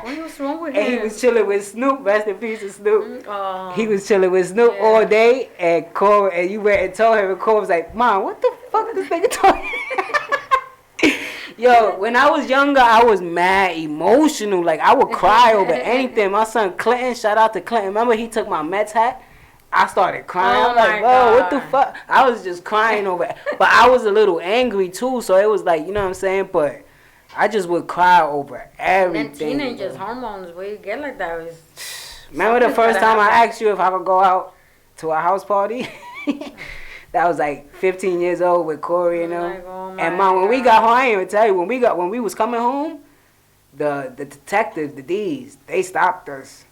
Speaker 3: What's wrong with him?
Speaker 2: And he was chilling with Snoop. Rest in peace of Snoop. He was chilling with Snoop all day, and Cole, and you went and told him, and Cole was like, "Mom, what the fuck this nigga talking?" Yo, when I was younger, I was mad emotional. Like, I would cry over anything. My son Clinton, shout out to Clinton. Remember, he took my Mets hat? I started crying. I'm like, "Bro, what the fuck?" I was just crying over it. But I was a little angry, too. So it was like, you know what I'm saying? But I just would cry over everything.
Speaker 3: And teenagers, hormones, where you get like that.
Speaker 2: Remember the first time I asked you if I could go out to a house party? That was like 15 years old with Corey, you know. And Mom, when we got home, I ain't even tell you, when we was coming home, the detectives, the D's, they stopped us.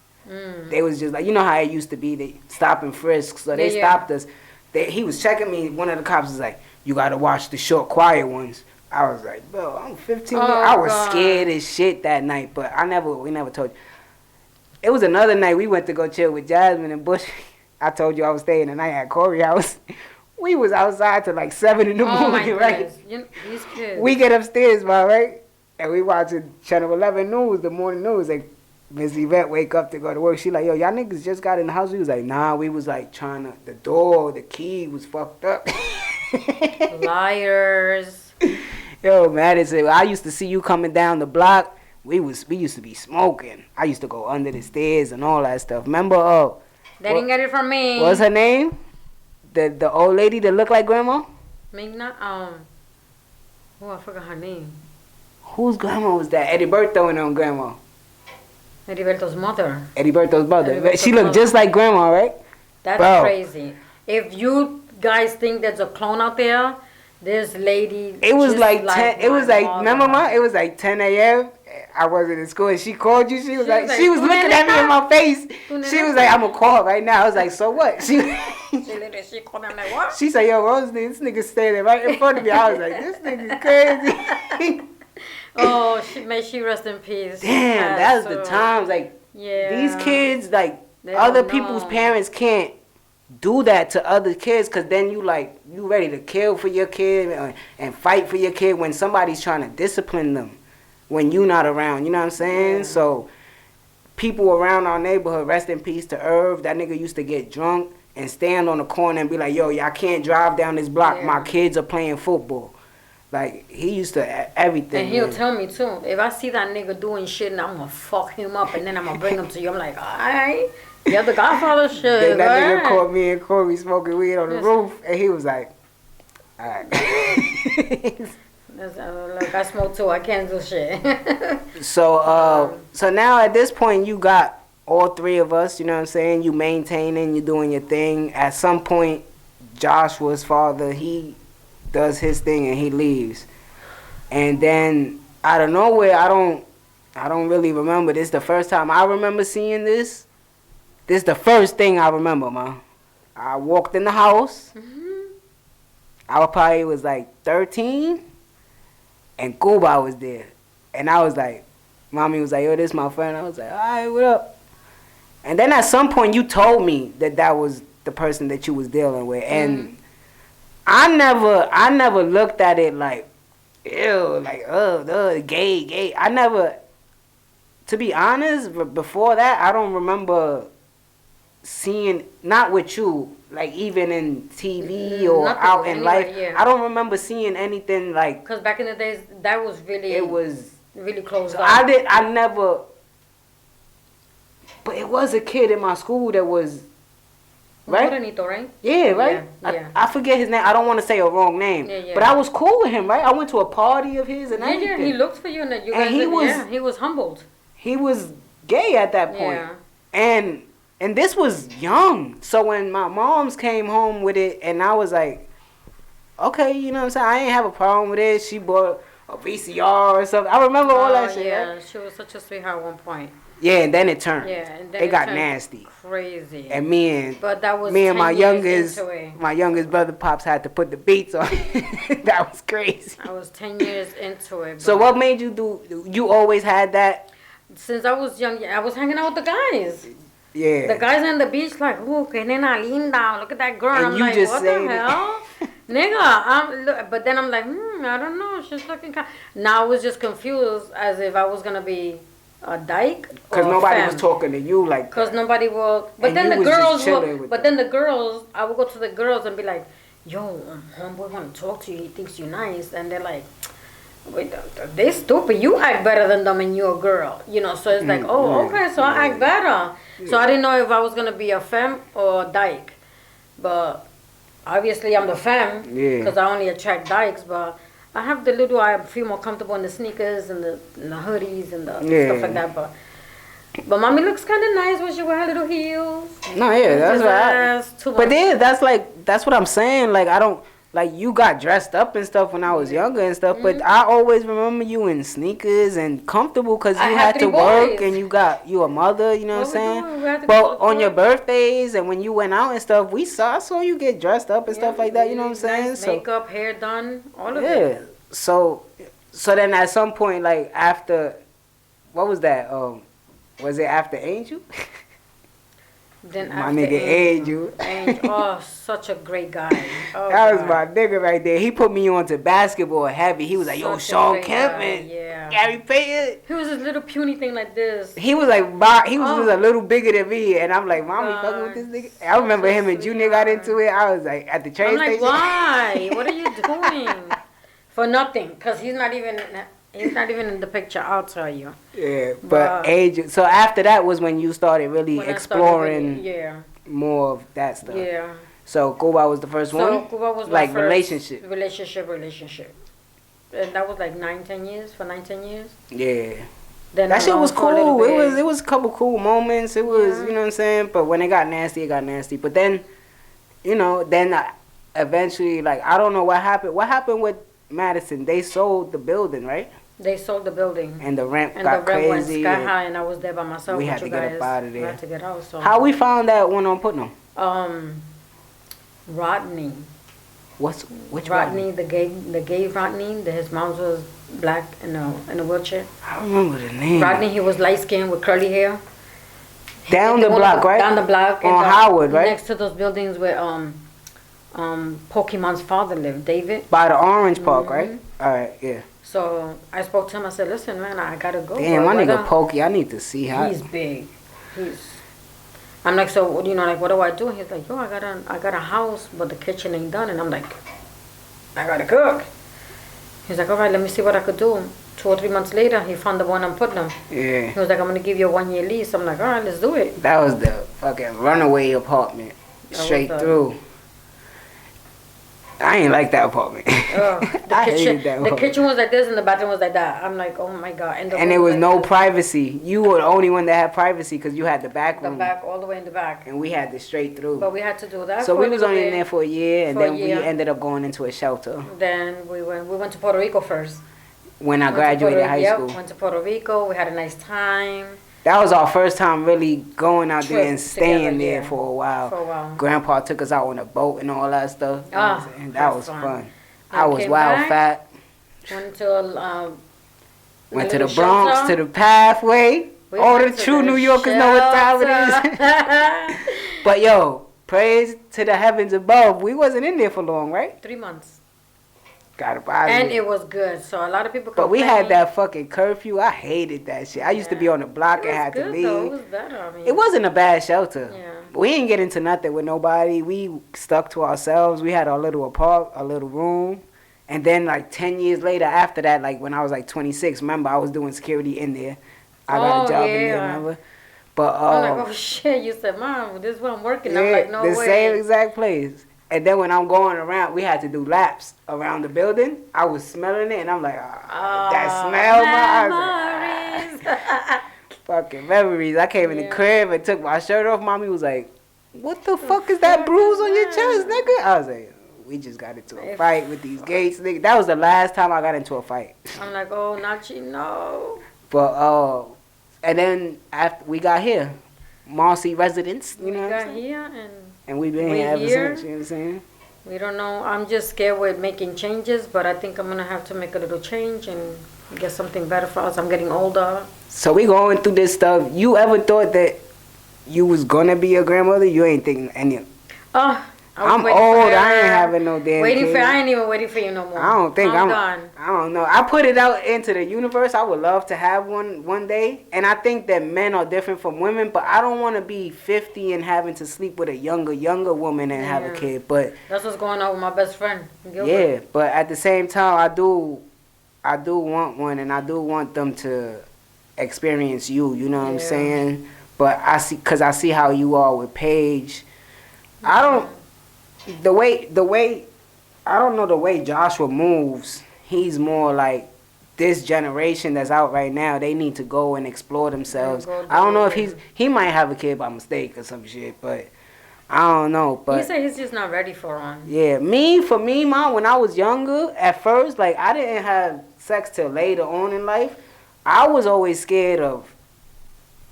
Speaker 2: They was just like, you know how it used to be, they stop and frisk, so they stopped us. He was checking me. One of the cops was like, "You gotta watch the short, quiet ones." I was like, "Bro, I'm 15 years." I was scared as shit that night, but we never told you. It was another night we went to go chill with Jasmine and Bush. I told you I was staying the night at Corey's house. We was outside till like 7 in the morning, right?
Speaker 3: These kids.
Speaker 2: We get upstairs, right? And we watching Channel 11 news, the morning news. Like, Miss Yvette wake up to go to work. She like, "Yo, y'all niggas just got in the house." We was like, "Nah, we was like the key was fucked up."
Speaker 3: Liars.
Speaker 2: Yo, Madison, I used to see you coming down the block. We used to be smoking. I used to go under the stairs and all that stuff. Remember?
Speaker 3: They didn't get it from me.
Speaker 2: What's her name? The old lady that looked like grandma?
Speaker 3: Migna, I forgot her name.
Speaker 2: Whose grandma was that? Eddie Berto and grandma.
Speaker 3: Eddie Berto's mother.
Speaker 2: Eddie Berto's mother. She looked just like grandma, right?
Speaker 3: That's crazy. If you guys think there's a clone out there, this lady.
Speaker 2: It was like 10. It was like,
Speaker 3: mother.
Speaker 2: remember, Ma? It was like 10 a.m. I wasn't in school, and she called you. She was like, she was looking at me in my face. She was like, I'm gonna call her right now. I was like, so what? She
Speaker 3: called me. I'm like, what?
Speaker 2: She said, yo, Rose, this nigga standing right in front of me. I was like, this nigga's crazy.
Speaker 3: Oh, may she rest in peace.
Speaker 2: Damn, that's the times. Like, these kids, like, other people's parents can't do that to other kids, because then you ready to kill for your kid and fight for your kid when somebody's trying to discipline them when you not around. You know what I'm saying? So people around our neighborhood, rest in peace to Irv. That nigga used to get drunk and stand on the corner and be like, yo, y'all can't drive down this block. My kids are playing football. Like, he used to everything.
Speaker 3: And he'll tell me, too, if I see that nigga doing shit, and I'm going to fuck him up, and then I'm going to bring him to you. I'm like, all right, you're the Godfather shit.
Speaker 2: Then that nigga caught me and Corey smoking weed on the roof, and he was like, all right.
Speaker 3: Like, I smoke, too. I can't do shit.
Speaker 2: So now at this point, you got all three of us, you know what I'm saying? You maintaining, you doing your thing. At some point, Joshua's father, he does his thing and he leaves. And then out of nowhere, I don't really remember this. The first time I remember seeing this is the first thing I remember, ma. I walked in the house. I probably was like 13, and Cuba was there. And I was like, mommy was like, yo, this my friend. I was like, all right, what up? And then at some point you told me that was the person that you was dealing with. And I never looked at it like, ew, like, gay. I never, to be honest, before that, I don't remember seeing, not with you, like even in TV or out in life. Yeah. I don't remember seeing anything like.
Speaker 3: Because back in the days, that was really.
Speaker 2: It was
Speaker 3: really close.
Speaker 2: So I never. But it was a kid in my school that was. Right?
Speaker 3: Morenito, right?
Speaker 2: Yeah, right? Yeah. I forget his name. I don't want to say a wrong name. Yeah. But I was cool with him, right? I went to a party of his and everything.
Speaker 3: Yeah, he looked for you and he was humbled.
Speaker 2: He was gay at that point. Yeah. And this was young. So when my moms came home with it and I was like, okay, you know what I'm saying? I ain't have a problem with it. She bought a VCR or something. I remember all that shit.
Speaker 3: Yeah,
Speaker 2: right?
Speaker 3: She was such a sweetheart at one point.
Speaker 2: Yeah, and then it turned.
Speaker 3: Yeah, and then
Speaker 2: it got nasty.
Speaker 3: Crazy.
Speaker 2: And
Speaker 3: my
Speaker 2: youngest brother Pops had to put the beats on. That was crazy.
Speaker 3: I was 10 years into it.
Speaker 2: So what made you do? You always had that?
Speaker 3: Since I was young, I was hanging out with the guys.
Speaker 2: Yeah.
Speaker 3: The guys on the beach like, ooh, que nena linda. Look at that girl.
Speaker 2: And
Speaker 3: I'm like, what the hell? Nigga. But then I'm like, I don't know. She's looking kind. Now I was just confused as if I was going to be a dyke.
Speaker 2: Because nobody was talking to you like that.
Speaker 3: Because nobody will. But then the girls will. But then the girls, I would go to the girls and be like, yo, homeboy want to talk to you. He thinks you're nice. And they're like, wait, they stupid. You act better than them and you're a girl. You know, so it's like, oh, okay, so I act better. Yeah. So I didn't know if I was going to be a femme or a dyke. But obviously I'm the femme. Because I only attract dykes. But I have I feel more comfortable in the sneakers and the hoodies and the stuff like that. But mommy looks kind of nice when she wear her little heels.
Speaker 2: No, yeah, that's right. But then that's what I'm saying. Like, I don't. Like, you got dressed up and stuff when I was younger and stuff, but I always remember you in sneakers and comfortable because you had to work and you a mother, you know what I'm saying? But on your birthdays and when you went out and stuff, I saw you get dressed up and stuff like that, you know what I'm saying?
Speaker 3: Nice makeup, hair done, all of it.
Speaker 2: Yeah. So then at some point, like, after, what was that? Was it after Angel?
Speaker 3: Then
Speaker 2: my nigga Angel.
Speaker 3: Oh, such a great guy. Oh,
Speaker 2: that was my nigga right there. He put me on to basketball heavy. He was like, yo, Sean Kempman.
Speaker 3: Yeah.
Speaker 2: Gary Payton.
Speaker 3: He was this little puny thing like this.
Speaker 2: He was like, he was just a little bigger than me. And I'm like, mommy fucking with this nigga. I remember him and Junior got into it. I was like, at the train station.
Speaker 3: Why? What are you doing? For nothing. Because he's not even in the picture, I'll tell you.
Speaker 2: Yeah, but age. So after that was when you started really exploring more of that stuff.
Speaker 3: Yeah.
Speaker 2: So Cuba was the first one?
Speaker 3: So Cuba was
Speaker 2: like
Speaker 3: my first
Speaker 2: relationship.
Speaker 3: And that was like 9-10 years, for 9-10 years.
Speaker 2: Yeah.
Speaker 3: Then
Speaker 2: that shit was cool. It was a couple cool moments. It was, you know what I'm saying? But when it got nasty, it got nasty. But then, you know, eventually, like, I don't know what happened. What happened with Madison? They sold the building, right?
Speaker 3: They sold the building.
Speaker 2: And the rent
Speaker 3: and
Speaker 2: got
Speaker 3: the rent
Speaker 2: crazy.
Speaker 3: Went sky high, and I was there by myself.
Speaker 2: We had to get up out of there.
Speaker 3: We had to get out. So.
Speaker 2: How we found that one on Putnam?
Speaker 3: Rodney.
Speaker 2: Which
Speaker 3: Rodney? The gay Rodney. His mom was black in a wheelchair.
Speaker 2: I remember the name.
Speaker 3: Rodney. He was light skinned with curly hair.
Speaker 2: Down the block, right?
Speaker 3: Down the block.
Speaker 2: On Howard, right?
Speaker 3: Next to those buildings where Pokemon's father lived, David.
Speaker 2: By the Orange Park, right? All right, yeah.
Speaker 3: So I spoke to him. I said, "Listen, man, I gotta go."
Speaker 2: Damn, my nigga Pokey, I need to see how.
Speaker 3: He's big. I'm like, so you know, like, what do I do? He's like, yo, I got a house, but the kitchen ain't done, and I'm like, I gotta cook. He's like, all right, let me see what I could do. 2 or 3 months later, he found the one I'm putting him.
Speaker 2: Yeah.
Speaker 3: He was like, I'm gonna give you a 1-year lease. I'm like, all right, let's do it.
Speaker 2: That was the fucking runaway apartment, straight through. I ain't like that apartment.
Speaker 3: The kitchen was like this and the bathroom was like that. I'm like, oh my god.
Speaker 2: And there was no privacy. You were the only one that had privacy because you had the back room.
Speaker 3: The back, all the way in the back.
Speaker 2: And we had the straight through.
Speaker 3: But we had to do that.
Speaker 2: So we was only in there for a year, and then we ended up going into a shelter.
Speaker 3: Then we went to Puerto Rico first.
Speaker 2: When I graduated high school.
Speaker 3: Went to Puerto Rico. We had a nice time.
Speaker 2: That was our first time really going out there and staying there for a while. Grandpa took us out on a boat and all that stuff. And that was fun. I was wild fat.
Speaker 3: Went
Speaker 2: to the Bronx, to the Pathway. All the true New Yorkers know what time it is. But yo, praise to the heavens above. We wasn't in there for long, right?
Speaker 3: 3 months.
Speaker 2: Got up out of
Speaker 3: And
Speaker 2: here.
Speaker 3: it was good. So a lot of people
Speaker 2: But we had that fucking curfew. I hated that shit. I used to be on the block and had to leave.
Speaker 3: Though. It was better. I mean,
Speaker 2: it wasn't a bad shelter.
Speaker 3: Yeah.
Speaker 2: We didn't get into nothing with nobody. We stuck to ourselves. We had our little a little room. And then like 10 years later after that, like when I was like 26, remember I was doing security in there. I got a job in there, remember? But
Speaker 3: I'm like, oh shit, you said, Mom, this is where I'm working.
Speaker 2: Yeah,
Speaker 3: I'm like, no way.
Speaker 2: The same exact place. And then when I'm going around, we had to do laps around the building. I was smelling it, and I'm like, that smell, fucking memories. I came in the crib and took my shirt off. Mommy was like, what the fuck is that bruise on your chest, nigga? I was like, we just got into a fight with these gates, nigga. That was the last time I got into a fight.
Speaker 3: I'm like, oh, Nachi, no.
Speaker 2: But, and then after we got here, Marcy residents, you know what I'm saying?
Speaker 3: We got here,
Speaker 2: and we've been here ever since, you know what I'm saying?
Speaker 3: We don't know. I'm just scared with making changes, but I think I'm going to have to make a little change and get something better for us. I'm getting older.
Speaker 2: So we going through this stuff. You ever thought that you was going to be a grandmother? You ain't thinking any... I'm old. I ain't having no damn kid.
Speaker 3: I ain't even waiting for you no more.
Speaker 2: I don't think I'm
Speaker 3: done.
Speaker 2: I don't know. I put it out into the universe. I would love to have one day. And I think that men are different from women, but I don't want to be 50 and having to sleep with a younger woman and have a kid. But
Speaker 3: that's what's going on with my best friend, Gilbert.
Speaker 2: Yeah, but at the same time, I do want one, and I do want them to experience you. You know what I'm saying? But I see how you are with Paige. I don't. The way I don't know the way Joshua moves. He's more like this generation that's out right now. They need to go and explore themselves. I don't know if he might have a kid by mistake or some shit, but I don't know. But
Speaker 3: he said he's just not ready for one.
Speaker 2: Yeah, for me, Mom, when I was younger, at first, like I didn't have sex till later on in life. I was always scared of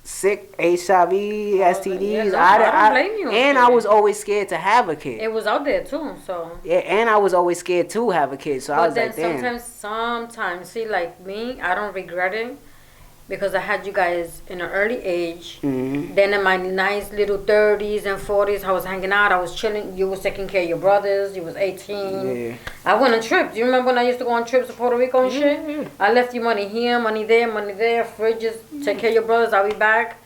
Speaker 2: sick HIV, STDs.
Speaker 3: Yeah, I don't blame you.
Speaker 2: And I was always scared to have a kid.
Speaker 3: It was out there too, so.
Speaker 2: Yeah, and I was always scared to have a kid, so I was like, damn.
Speaker 3: Sometimes, see, like me, I don't regret it because I had you guys in an early age. Mm-hmm. Then in my nice little 30s and 40s, I was hanging out, I was chilling. You was taking care of your brothers. You was 18. Yeah. I went on trips. You remember when I used to go on trips to Puerto Rico and shit? Mm-hmm. I left you money here, money there, fridges. Take care of your brothers. I'll be back.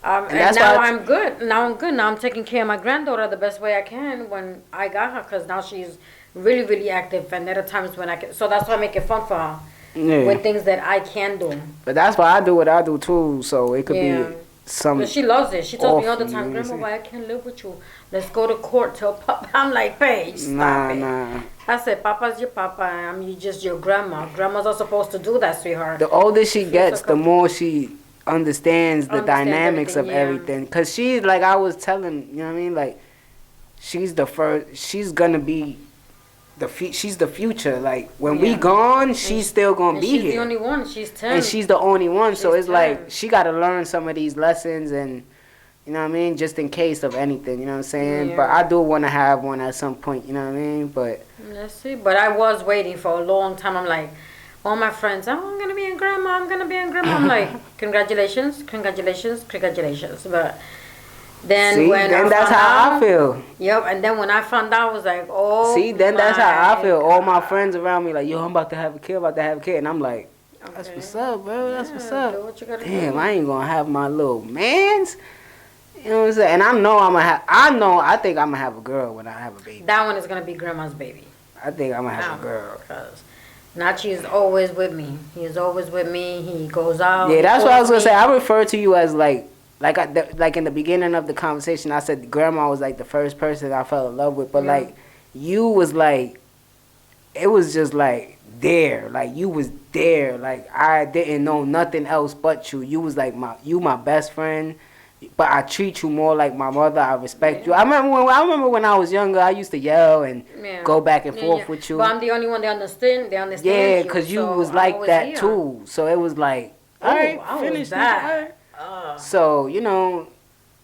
Speaker 3: And now I'm good. Now I'm taking care of my granddaughter the best way I can when I got her, because now she's really, really active. And there are times when I can. So that's why I make it fun for her. Yeah. With things that I can do.
Speaker 2: But that's why I do what I do too, so it could be some.
Speaker 3: But she loves it. She tells me all the time, Grandma, why I can't live with you? Let's go to court till Papa. I'm like, Paige, stop it. I said, Papa's your Papa, I'm just your grandma. Grandmas are supposed to do that, sweetheart.
Speaker 2: The older she gets, the more she understands the dynamics of everything. Cause she, like I was telling, you know what I mean, like. she's the first. She's gonna be she's the future. Like when we gone, she's still gonna be here.
Speaker 3: She's the only one. She's 10.
Speaker 2: And she's the only one. So it's
Speaker 3: 10.
Speaker 2: like she gotta learn some of these lessons, and you know what I mean, just in case of anything. You know what I'm saying?
Speaker 3: Yeah.
Speaker 2: But I do want to have one at some point. You know what I mean? But
Speaker 3: let's see. But I was waiting for a long time. I'm like, all my friends, oh, I'm gonna be a grandma. I'm gonna be a grandma. I'm like, congratulations. But then
Speaker 2: that's how I feel.
Speaker 3: Yep, and then when I found out, I was like, oh.
Speaker 2: See, then that's how I feel. All my friends around me like, yo, I'm about to have a kid, and I'm like, that's what's up, bro. That's what's up.
Speaker 3: Do what you gotta
Speaker 2: Damn,
Speaker 3: do.
Speaker 2: I ain't gonna have my little mans. You know what I'm saying? And I think I'm gonna have a girl when I have a baby.
Speaker 3: That one is gonna be grandma's baby.
Speaker 2: I think I'm gonna have a girl.
Speaker 3: Because Nachi is always with me. He is always with me. He goes out.
Speaker 2: Yeah, that's what I was gonna say. I refer to you as like in the beginning of the conversation, I said grandma was like the first person I fell in love with, but like you was like, it was just like there, like you was there, like I didn't know nothing else but you. You was like my best friend, but I treat you more like my mother. I respect you. I remember when I was younger, I used to yell and go back and forth with you.
Speaker 3: But I'm the only one that understand.
Speaker 2: Yeah, because you was like that too. So it was like, all right, finish that. So, you know,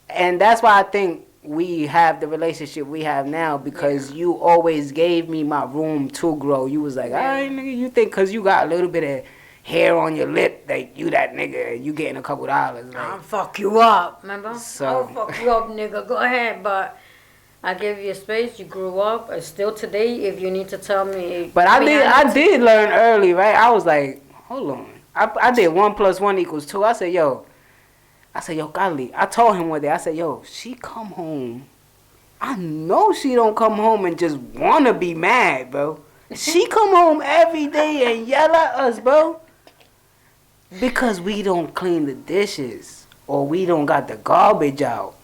Speaker 2: and that's why I think we have the relationship we have now, because you always gave me my room to grow. You was like, all right, nigga, you think because you got a little bit of hair on your lip that you that nigga and you getting a couple dollars. Like,
Speaker 3: I'll fuck you up, remember?
Speaker 2: So,
Speaker 3: I'll fuck you up, nigga. Go ahead, but I gave you space. You grew up. And still today, if you need to tell me.
Speaker 2: But I did learn early, right? I was like, hold on. I did 1 + 1 = 2. I said, yo, Godly. I told him one day, I said, yo, she come home. I know she don't come home and just want to be mad, bro. She come home every day and yell at us, bro. Because we don't clean the dishes or we don't got the garbage out.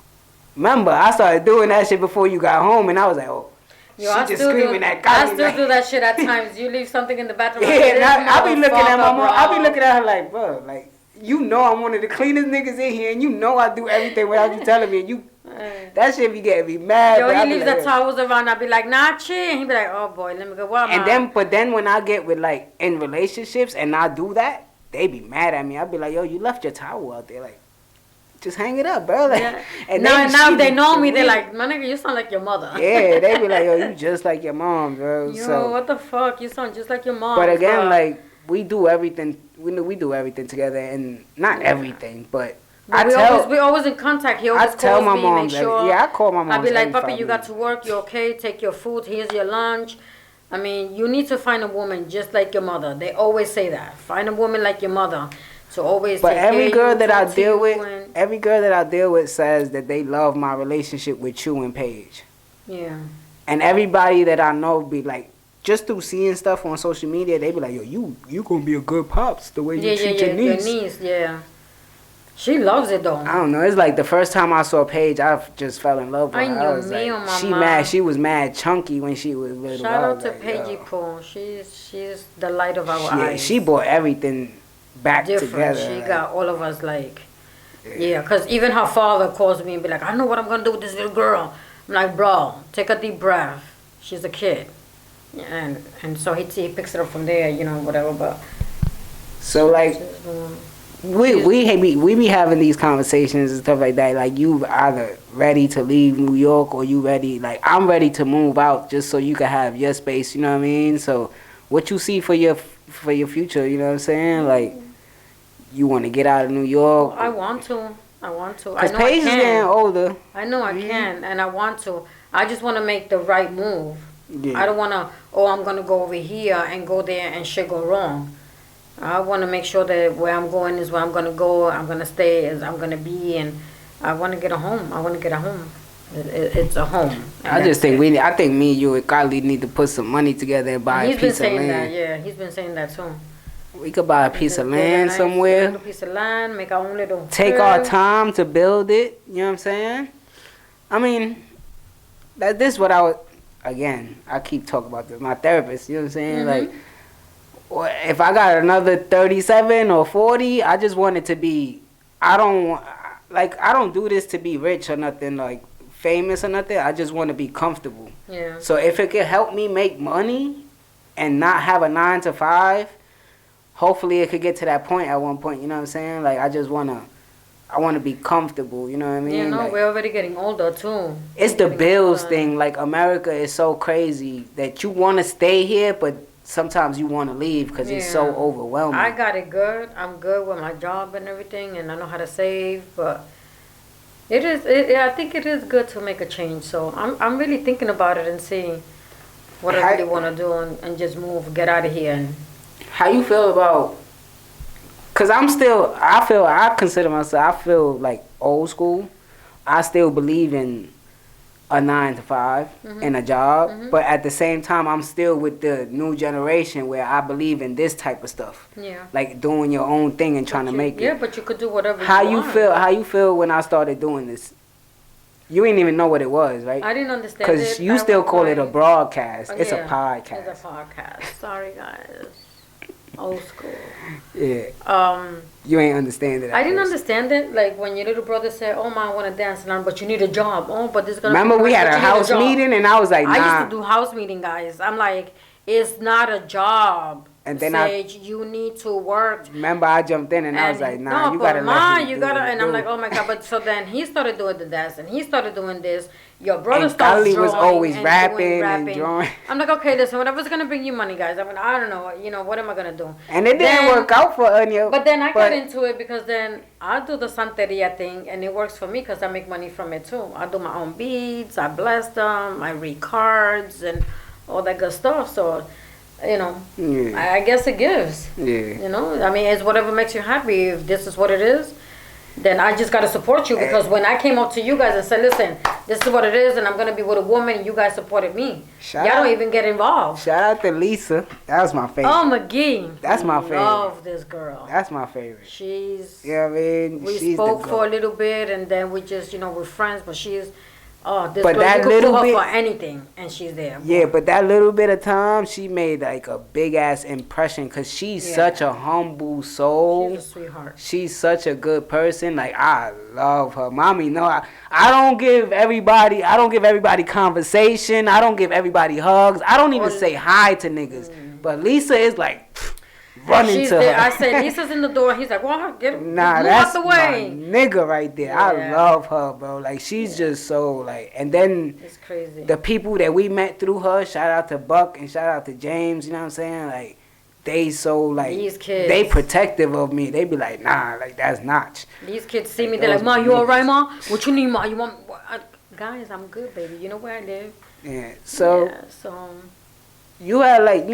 Speaker 2: Remember, I started doing that shit before you got home, and I was like, oh, she just screaming at Godly.
Speaker 3: I still do that shit at times. You leave something in the bathroom.
Speaker 2: Yeah, and I be looking at my mom. I be looking at her like, bro, like, you know I'm one of the cleanest niggas in here, and you know I do everything without you telling me. And you, that shit be getting me mad.
Speaker 3: Yo, he leaves the towels around. I be like, Nachi, and he be like, oh boy, let me go. What?
Speaker 2: But then when I get with like in relationships and I do that, they be mad at me. I be like, yo, you left your towel out there, like, just hang it up, bro. Like, and
Speaker 3: now if they know me, they're like, my nigga, you sound like your mother.
Speaker 2: Yeah, they be like, yo, you just like your mom, bro.
Speaker 3: Yo,
Speaker 2: so,
Speaker 3: what the fuck? You sound just like your mom.
Speaker 2: But again, like, we do everything. We do everything together, and not everything, but we always in contact. He always calls me, make sure. I call my mom.
Speaker 3: I be like, Papi, you got to work. You okay? Take your food. Here's your lunch. I mean, you need to find a woman just like your mother. They always say that. Find a woman like your mother. So always.
Speaker 2: But every girl that I deal with, says that they love my relationship with you and Paige.
Speaker 3: Yeah.
Speaker 2: And everybody that I know be like, just through seeing stuff on social media, they be like, yo, you gonna be a good pops the way you treat your niece.
Speaker 3: Your niece, yeah. She loves it though.
Speaker 2: I don't know. It's like the first time I saw Paige, I just fell in love with her. I was like, she was mad chunky when she was little.
Speaker 3: Shout out to Paige Poole. She's the light of our eyes.
Speaker 2: She brought everything back together.
Speaker 3: She got all of us like, because even her father calls me and be like, I know what I'm gonna do with this little girl. I'm like, bro, take a deep breath. She's a kid. And so he picks it up from there, you know, whatever. But
Speaker 2: so like we be having these conversations and stuff like that. Like, you either ready to leave New York or you ready. Like, I'm ready to move out just so you can have your space. You know what I mean? So what you see for your future? You know what I'm saying? Like, you want to get out of New York?
Speaker 3: I want to.
Speaker 2: Because Paige is getting older.
Speaker 3: I know I can, and I want to. I just want to make the right move.
Speaker 2: Yeah.
Speaker 3: I don't want to, I'm going to go over here and go there and shit go wrong. I want to make sure that where I'm going is where I'm going to go, I'm going to stay as I'm going to be, and I want to get a home. It's a home.
Speaker 2: I think me, you, and Kylie need to put some money together and buy a piece of land.
Speaker 3: He's been saying that, yeah. He's been saying that too.
Speaker 2: We could buy a piece of land somewhere.
Speaker 3: A piece of land, make our own little.
Speaker 2: Take our time to build it. You know what I'm saying? I mean, this is what I would. Again, I keep talking about this. My therapist, you know what I'm saying? Like, if I got another 37 or 40, I just want it to be. I don't do this to be rich or nothing. Like, famous or nothing. I just want to be comfortable.
Speaker 3: Yeah.
Speaker 2: So if it could help me make money and not have a 9 to 5, hopefully it could get to that point at one point. You know what I'm saying? Like I want to be comfortable. You know what I mean?
Speaker 3: You know,
Speaker 2: like,
Speaker 3: we're already getting older too.
Speaker 2: It's the bills thing. Like America is so crazy that you want to stay here, but sometimes you want to leave because it's so overwhelming.
Speaker 3: I got it good. I'm good with my job and everything, and I know how to save. But I think it is good to make a change. So I'm really thinking about it and seeing what I really want to do and just move, get out of here. And
Speaker 2: how you feel about? Cause I consider myself. I feel like old school. I still believe in a 9 to 5 and a job, but at the same time, I'm still with the new generation where I believe in this type of stuff.
Speaker 3: Yeah,
Speaker 2: like doing your own thing and trying to make it.
Speaker 3: Yeah, but you could do whatever.
Speaker 2: How you feel when I started doing this? You didn't even know what it was, right?
Speaker 3: I didn't understand it.
Speaker 2: Because you still call it a broadcast. It's a podcast.
Speaker 3: It's a podcast. Sorry, guys. Old school.
Speaker 2: Yeah. You ain't understand it.
Speaker 3: I didn't understand it. Like when your little brother said, "Oh, ma, I want to dance," and but you need a job. Oh, but this is gonna.
Speaker 2: Remember we had a house meeting, and I was like, "Nah."
Speaker 3: I used to do house meeting, guys. I'm like, it's not a job.
Speaker 2: And then
Speaker 3: Sage, you need to work.
Speaker 2: Remember, I jumped in and I was like, "Nah, you gotta let him do it."
Speaker 3: And I'm like, "Oh my god!" But so then he started doing the dance, and he started doing this. Your brother started drawing. Was always rapping and drawing. I'm like, okay, listen, whatever's gonna bring you money, guys. I mean, I don't know, you know, what am I gonna do?
Speaker 2: And it didn't work out for Anya.
Speaker 3: But then I got into it because then I do the Santeria thing, and it works for me because I make money from it too. I do my own beads, I bless them, I read cards, and all that good stuff. So, you know, I guess it gives. Yeah. You know, I mean, it's whatever makes you happy. If this is what it is, then I just got to support you because when I came up to you guys and said, listen, this is what it is and I'm going to be with a woman, you guys supported me. Y'all don't even get involved.
Speaker 2: Shout out to Lisa. That was my favorite.
Speaker 3: Oh, McGee.
Speaker 2: That's my favorite.
Speaker 3: I love this girl.
Speaker 2: That's my favorite.
Speaker 3: She's...
Speaker 2: You know what I mean?
Speaker 3: We spoke for a little bit and then we just, you know, we're friends, but she's... Oh, this
Speaker 2: but
Speaker 3: girl,
Speaker 2: that
Speaker 3: you could
Speaker 2: little
Speaker 3: pull her
Speaker 2: bit,
Speaker 3: for anything, and she's there.
Speaker 2: Yeah, but that little bit of time, she made like a big ass impression because she's such a humble soul.
Speaker 3: She's a sweetheart.
Speaker 2: She's such a good person. Like I love her, mommy. No, I don't give everybody conversation. I don't give everybody hugs. I don't even say hi to niggas. But Lisa is like. Running to her.
Speaker 3: I say Lisa's in the door. He's like, "Well, get move
Speaker 2: that's
Speaker 3: out the way."
Speaker 2: My nigga right there. Yeah. I love her, bro. Like she's just so like. And then
Speaker 3: it's crazy.
Speaker 2: The people that we met through her. Shout out to Buck and shout out to James. You know what I'm saying? Like they so like
Speaker 3: these kids.
Speaker 2: They protective of me. They be like, nah, like that's Notch.
Speaker 3: These kids see me. They're like, "Ma, you alright, Ma? What you need, Ma? You want?" Guys, I'm good, baby. You know where I live.
Speaker 2: Yeah. So. You had like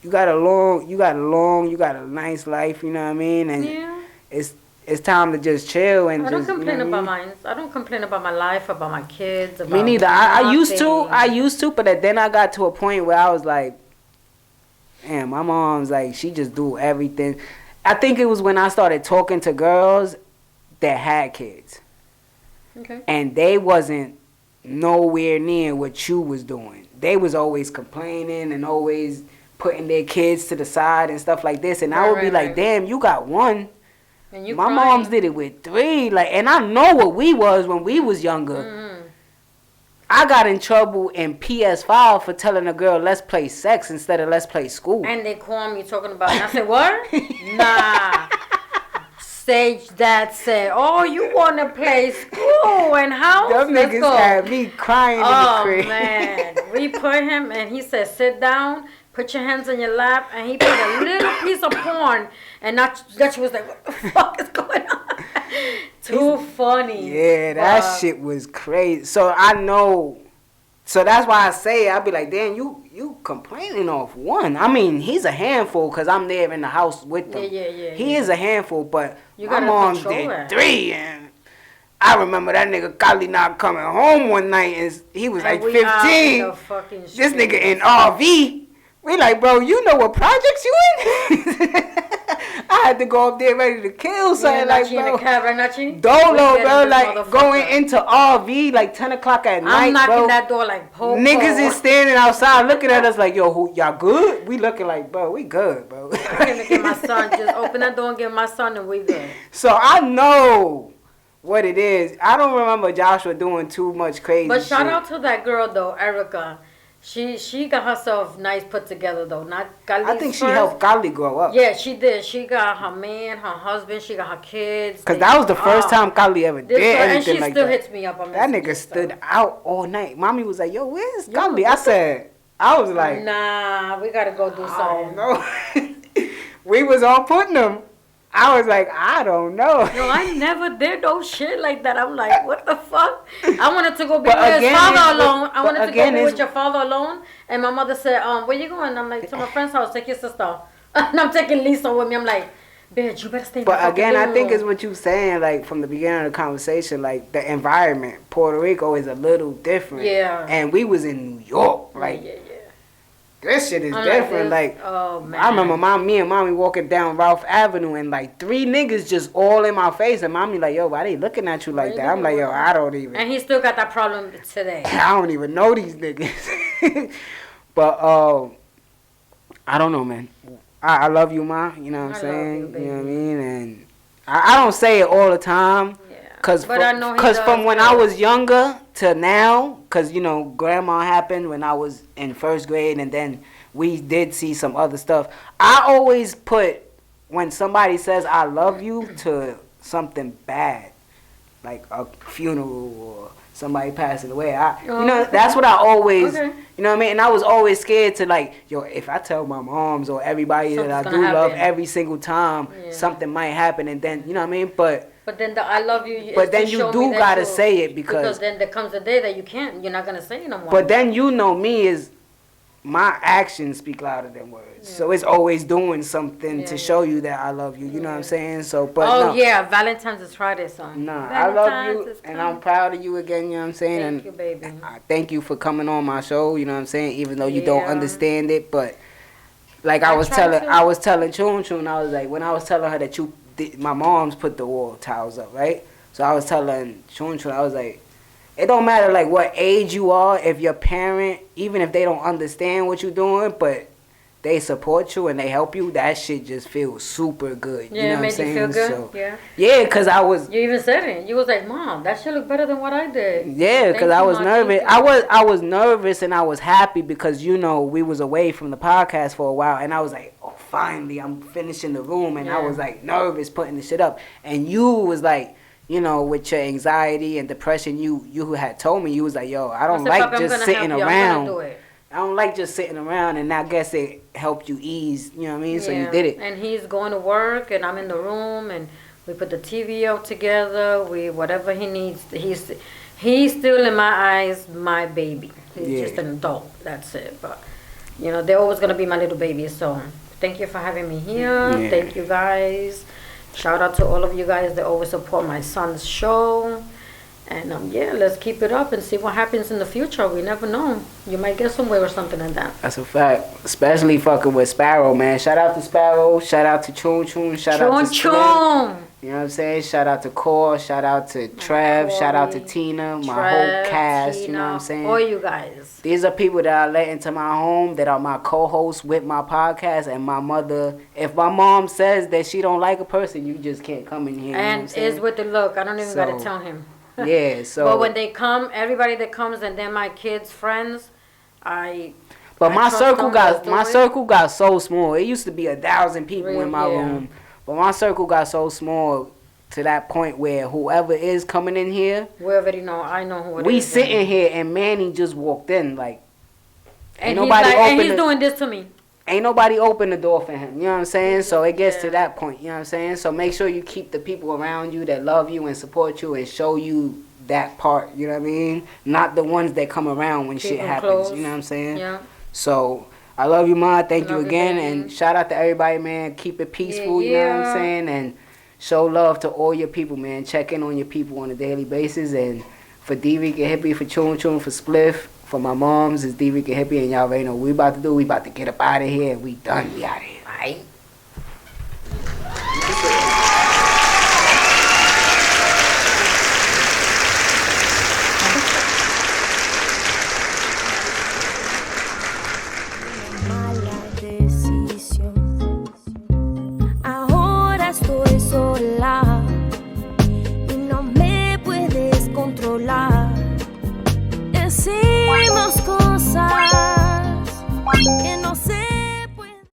Speaker 2: you got a nice life, you know what I mean? And it's time to just chill and
Speaker 3: I don't complain about mine. I don't complain about my life, about my kids, about
Speaker 2: me neither. I used to, but then I got to a point where I was like, damn, my mom's like, she just do everything. I think it was when I started talking to girls that had kids.
Speaker 3: Okay.
Speaker 2: And they wasn't nowhere near what you was doing. They was always complaining and always putting their kids to the side and stuff like this, and I would be like, damn, you got one. And my moms did it with 3, like, and I know what we was when we was younger. Mm-hmm. I got in trouble in PS5 for telling a girl, let's play sex instead of let's play school.
Speaker 3: And they call me talking about it. And I said, what? Nah. Sage dad said, oh, you want to play school and house?
Speaker 2: Them niggas had me crying in the crib.
Speaker 3: Oh, man. We put him, and he said, sit down. Put your hands on your lap, and he put a little piece of porn, and that was like, what the fuck is going on? Too funny.
Speaker 2: Yeah, that shit was crazy. So I know, so that's why I say, I'll be like, damn, you complaining off one. I mean, he's a handful because I'm there in the house with them.
Speaker 3: Yeah.
Speaker 2: He is a handful, but my mom did 3, and I remember that nigga Kali not coming home one night, and he was like 15. This nigga in RV. We like, bro, you know what projects you in? I had to go up there ready to kill something, like, bro. Dolo, bro, like, going into RV, like, 10 o'clock at night,
Speaker 3: I'm knocking that door like, po.
Speaker 2: Niggas is standing outside looking at us like, yo, y'all good? We looking like, bro, we good, bro.
Speaker 3: I'm gonna get my son, just open that door and get my son and we good.
Speaker 2: So I know what it is. I don't remember Joshua doing too much crazy
Speaker 3: But shout
Speaker 2: shit.
Speaker 3: out to that girl though, Erica. She got herself nice put together though. Not Kali's
Speaker 2: I think she
Speaker 3: first.
Speaker 2: helped Kali grow up.
Speaker 3: Yeah, she did. She got her man, her husband. She got her kids.
Speaker 2: Cause that was the first time Kali ever did anything
Speaker 3: and she
Speaker 2: like
Speaker 3: still
Speaker 2: that.
Speaker 3: hits me up on
Speaker 2: That nigga
Speaker 3: Messenger,
Speaker 2: stood
Speaker 3: so.
Speaker 2: out all night. Mommy was like, "Yo, where's Kali?" I was like,
Speaker 3: Nah, we gotta go do
Speaker 2: I
Speaker 3: something.
Speaker 2: don't know. We was all putting them. I was like, I don't know.
Speaker 3: No, I never did no shit like that. I'm like, what the fuck? I wanted to go be
Speaker 2: But
Speaker 3: with his
Speaker 2: again,
Speaker 3: father
Speaker 2: it's-
Speaker 3: alone. I
Speaker 2: but
Speaker 3: wanted to
Speaker 2: again,
Speaker 3: go be with
Speaker 2: it's-
Speaker 3: your father alone. And my mother said, where you going? I'm like, to my friend's house, take your sister. And I'm taking Lisa with me. I'm like, bitch, you better stay in the
Speaker 2: But
Speaker 3: fucking
Speaker 2: again, I
Speaker 3: living
Speaker 2: think
Speaker 3: room.
Speaker 2: it's what you saying, like from the beginning of the conversation, like the environment. Puerto Rico is a little different.
Speaker 3: Yeah.
Speaker 2: And we was in New York. Like,
Speaker 3: yeah.
Speaker 2: this shit is
Speaker 3: I'm
Speaker 2: different.
Speaker 3: this.
Speaker 2: Like,
Speaker 3: Oh, man.
Speaker 2: I remember me and mommy walking down Ralph Avenue and like 3 niggas just all in my face. And mommy like, yo, why they looking at you like that? I'm like, yo, I don't even.
Speaker 3: And he still got that problem today.
Speaker 2: I don't even know these niggas. But, I don't know, man. I love you, ma. You know what I'm
Speaker 3: I
Speaker 2: saying?
Speaker 3: love you,
Speaker 2: You know what I
Speaker 3: baby.
Speaker 2: mean? And I don't say it all the time.
Speaker 3: Yeah.
Speaker 2: Cause
Speaker 3: But I know he
Speaker 2: cause
Speaker 3: does
Speaker 2: from when
Speaker 3: too.
Speaker 2: I was younger to now, cause you know grandma happened when I was in 1st grade, and then we did see some other stuff. I always put when somebody says I love you to something bad, like a funeral or somebody passing away. That's what I always,
Speaker 3: Okay.
Speaker 2: you know what I mean. And I was always scared to like, yo, if I tell my moms or everybody that I
Speaker 3: Something's
Speaker 2: do
Speaker 3: gonna
Speaker 2: love
Speaker 3: happen.
Speaker 2: every single time,
Speaker 3: Yeah.
Speaker 2: something might happen, and then you know what I mean.
Speaker 3: But then the I love you. is
Speaker 2: But then
Speaker 3: to
Speaker 2: you
Speaker 3: show
Speaker 2: do
Speaker 3: me that
Speaker 2: gotta
Speaker 3: you-
Speaker 2: say it because
Speaker 3: then there comes a day that you can't. You're not gonna say it no more.
Speaker 2: But then you know me is my actions speak louder than words.
Speaker 3: Yeah.
Speaker 2: So it's always doing something
Speaker 3: Yeah,
Speaker 2: to
Speaker 3: yeah.
Speaker 2: show you that I love you. You know what I'm saying? So, but
Speaker 3: oh
Speaker 2: no,
Speaker 3: yeah, Valentine's is Friday, son.
Speaker 2: nah, I love
Speaker 3: Valentine's
Speaker 2: you
Speaker 3: is
Speaker 2: and
Speaker 3: coming.
Speaker 2: I'm proud of you again. You know what I'm saying?
Speaker 3: Thank
Speaker 2: and
Speaker 3: you, baby.
Speaker 2: I thank you for coming on my show. You know what I'm saying? Even though you don't
Speaker 3: Yeah.
Speaker 2: understand it, but like I
Speaker 3: I
Speaker 2: was
Speaker 3: try
Speaker 2: telling,
Speaker 3: to.
Speaker 2: I was telling Chun Chun, I was like, when I was telling her that my mom's put the wall towels up, right? So I was telling Chun Chun, I was like, it don't matter like what age you are, if your parent, even if they don't understand what you're doing, but they support you and they help you, that shit just feels super good.
Speaker 3: Yeah,
Speaker 2: you know
Speaker 3: it
Speaker 2: what I'm
Speaker 3: made you
Speaker 2: saying?
Speaker 3: feel good.
Speaker 2: So,
Speaker 3: Yeah.
Speaker 2: yeah, cause I was.
Speaker 3: You even said it. You was like, Mom, that shit look better than what I did.
Speaker 2: Yeah,
Speaker 3: Thank
Speaker 2: because
Speaker 3: you,
Speaker 2: I was
Speaker 3: Ma.
Speaker 2: nervous.
Speaker 3: Thank you.
Speaker 2: I was nervous and I was happy because you know we was away from the podcast for a while, and I was like, oh, finally I'm finishing the room, and I
Speaker 3: Yeah.
Speaker 2: was like nervous putting the shit up, and you was like, you know, with your anxiety and depression, you had told me, you was like, yo, I don't
Speaker 3: said,
Speaker 2: like
Speaker 3: "Papi, I'm
Speaker 2: just
Speaker 3: gonna
Speaker 2: sitting
Speaker 3: help you. I'm gonna
Speaker 2: around.
Speaker 3: do it."
Speaker 2: I don't like just sitting around, and I guess it helped you ease. You know what I mean? So you did it.
Speaker 3: And he's going to work, and I'm in the room, and we put the TV out together. We whatever he needs. He's still in my eyes my baby. He's
Speaker 2: Yeah.
Speaker 3: just an adult. That's it. But you know they're always gonna be my little baby. So thank you for having me here.
Speaker 2: Yeah.
Speaker 3: Thank you guys. Shout out to all of you guys that always support my son's show. And yeah, let's keep it up and see what happens in the future. We never know. You might get somewhere or something like that.
Speaker 2: That's a fact. Especially fucking with Sparrow, man. Shout out to Sparrow. Shout out to Chun Chun. Shout out to
Speaker 3: Chun
Speaker 2: Spliff.
Speaker 3: Chun.
Speaker 2: You know what I'm saying? Shout out to Core. Shout out to Trev. Shout out to
Speaker 3: Corey,
Speaker 2: Tina. My
Speaker 3: Trev,
Speaker 2: whole cast. You know what I'm
Speaker 3: Tina,
Speaker 2: saying?
Speaker 3: all you guys.
Speaker 2: These are people that I let into my home that are my co-hosts with my podcast and my mother. If my mom says that she don't like a person, you just can't come in here. You know what I'm
Speaker 3: And
Speaker 2: saying?
Speaker 3: it's with the look. I don't even gotta
Speaker 2: So,
Speaker 3: tell him.
Speaker 2: Yeah, so.
Speaker 3: But when they come, everybody that comes and they're my kids' friends, I
Speaker 2: But
Speaker 3: I
Speaker 2: my
Speaker 3: trust
Speaker 2: circle
Speaker 3: them, let's do it.
Speaker 2: got so small. It used to be 1,000 people
Speaker 3: Real,
Speaker 2: in my
Speaker 3: yeah.
Speaker 2: room, but my circle got so small to that point where whoever is coming in here,
Speaker 3: we already know. I know who it is.
Speaker 2: we sitting here and Manny just walked in like
Speaker 3: and
Speaker 2: ain't
Speaker 3: he's
Speaker 2: nobody
Speaker 3: like, and
Speaker 2: open
Speaker 3: he's
Speaker 2: the-
Speaker 3: doing this to me.
Speaker 2: ain't nobody open the door for him. You know what I'm saying? So it gets to
Speaker 3: Yeah.
Speaker 2: that point. You know what I'm saying? So make sure you keep the people around you that love you and support you and show you that part. You know what I mean? Not the ones that come around when
Speaker 3: Keep
Speaker 2: shit
Speaker 3: them
Speaker 2: happens.
Speaker 3: close.
Speaker 2: You know what I'm saying?
Speaker 3: Yeah.
Speaker 2: So I love you, Ma. Thank you
Speaker 3: Love you,
Speaker 2: again.
Speaker 3: baby.
Speaker 2: And shout out to everybody, man. Keep it peaceful, you know what I'm
Speaker 3: Yeah.
Speaker 2: saying? And show love to all your people, man. Check in on your people on a daily basis. And for Dricanhippie, for Chun Chun, for Spliff, for my moms, it's Dricanhippie. And y'all already know what we about to do. We about to get up out of here. We done. We out of here.
Speaker 3: Right.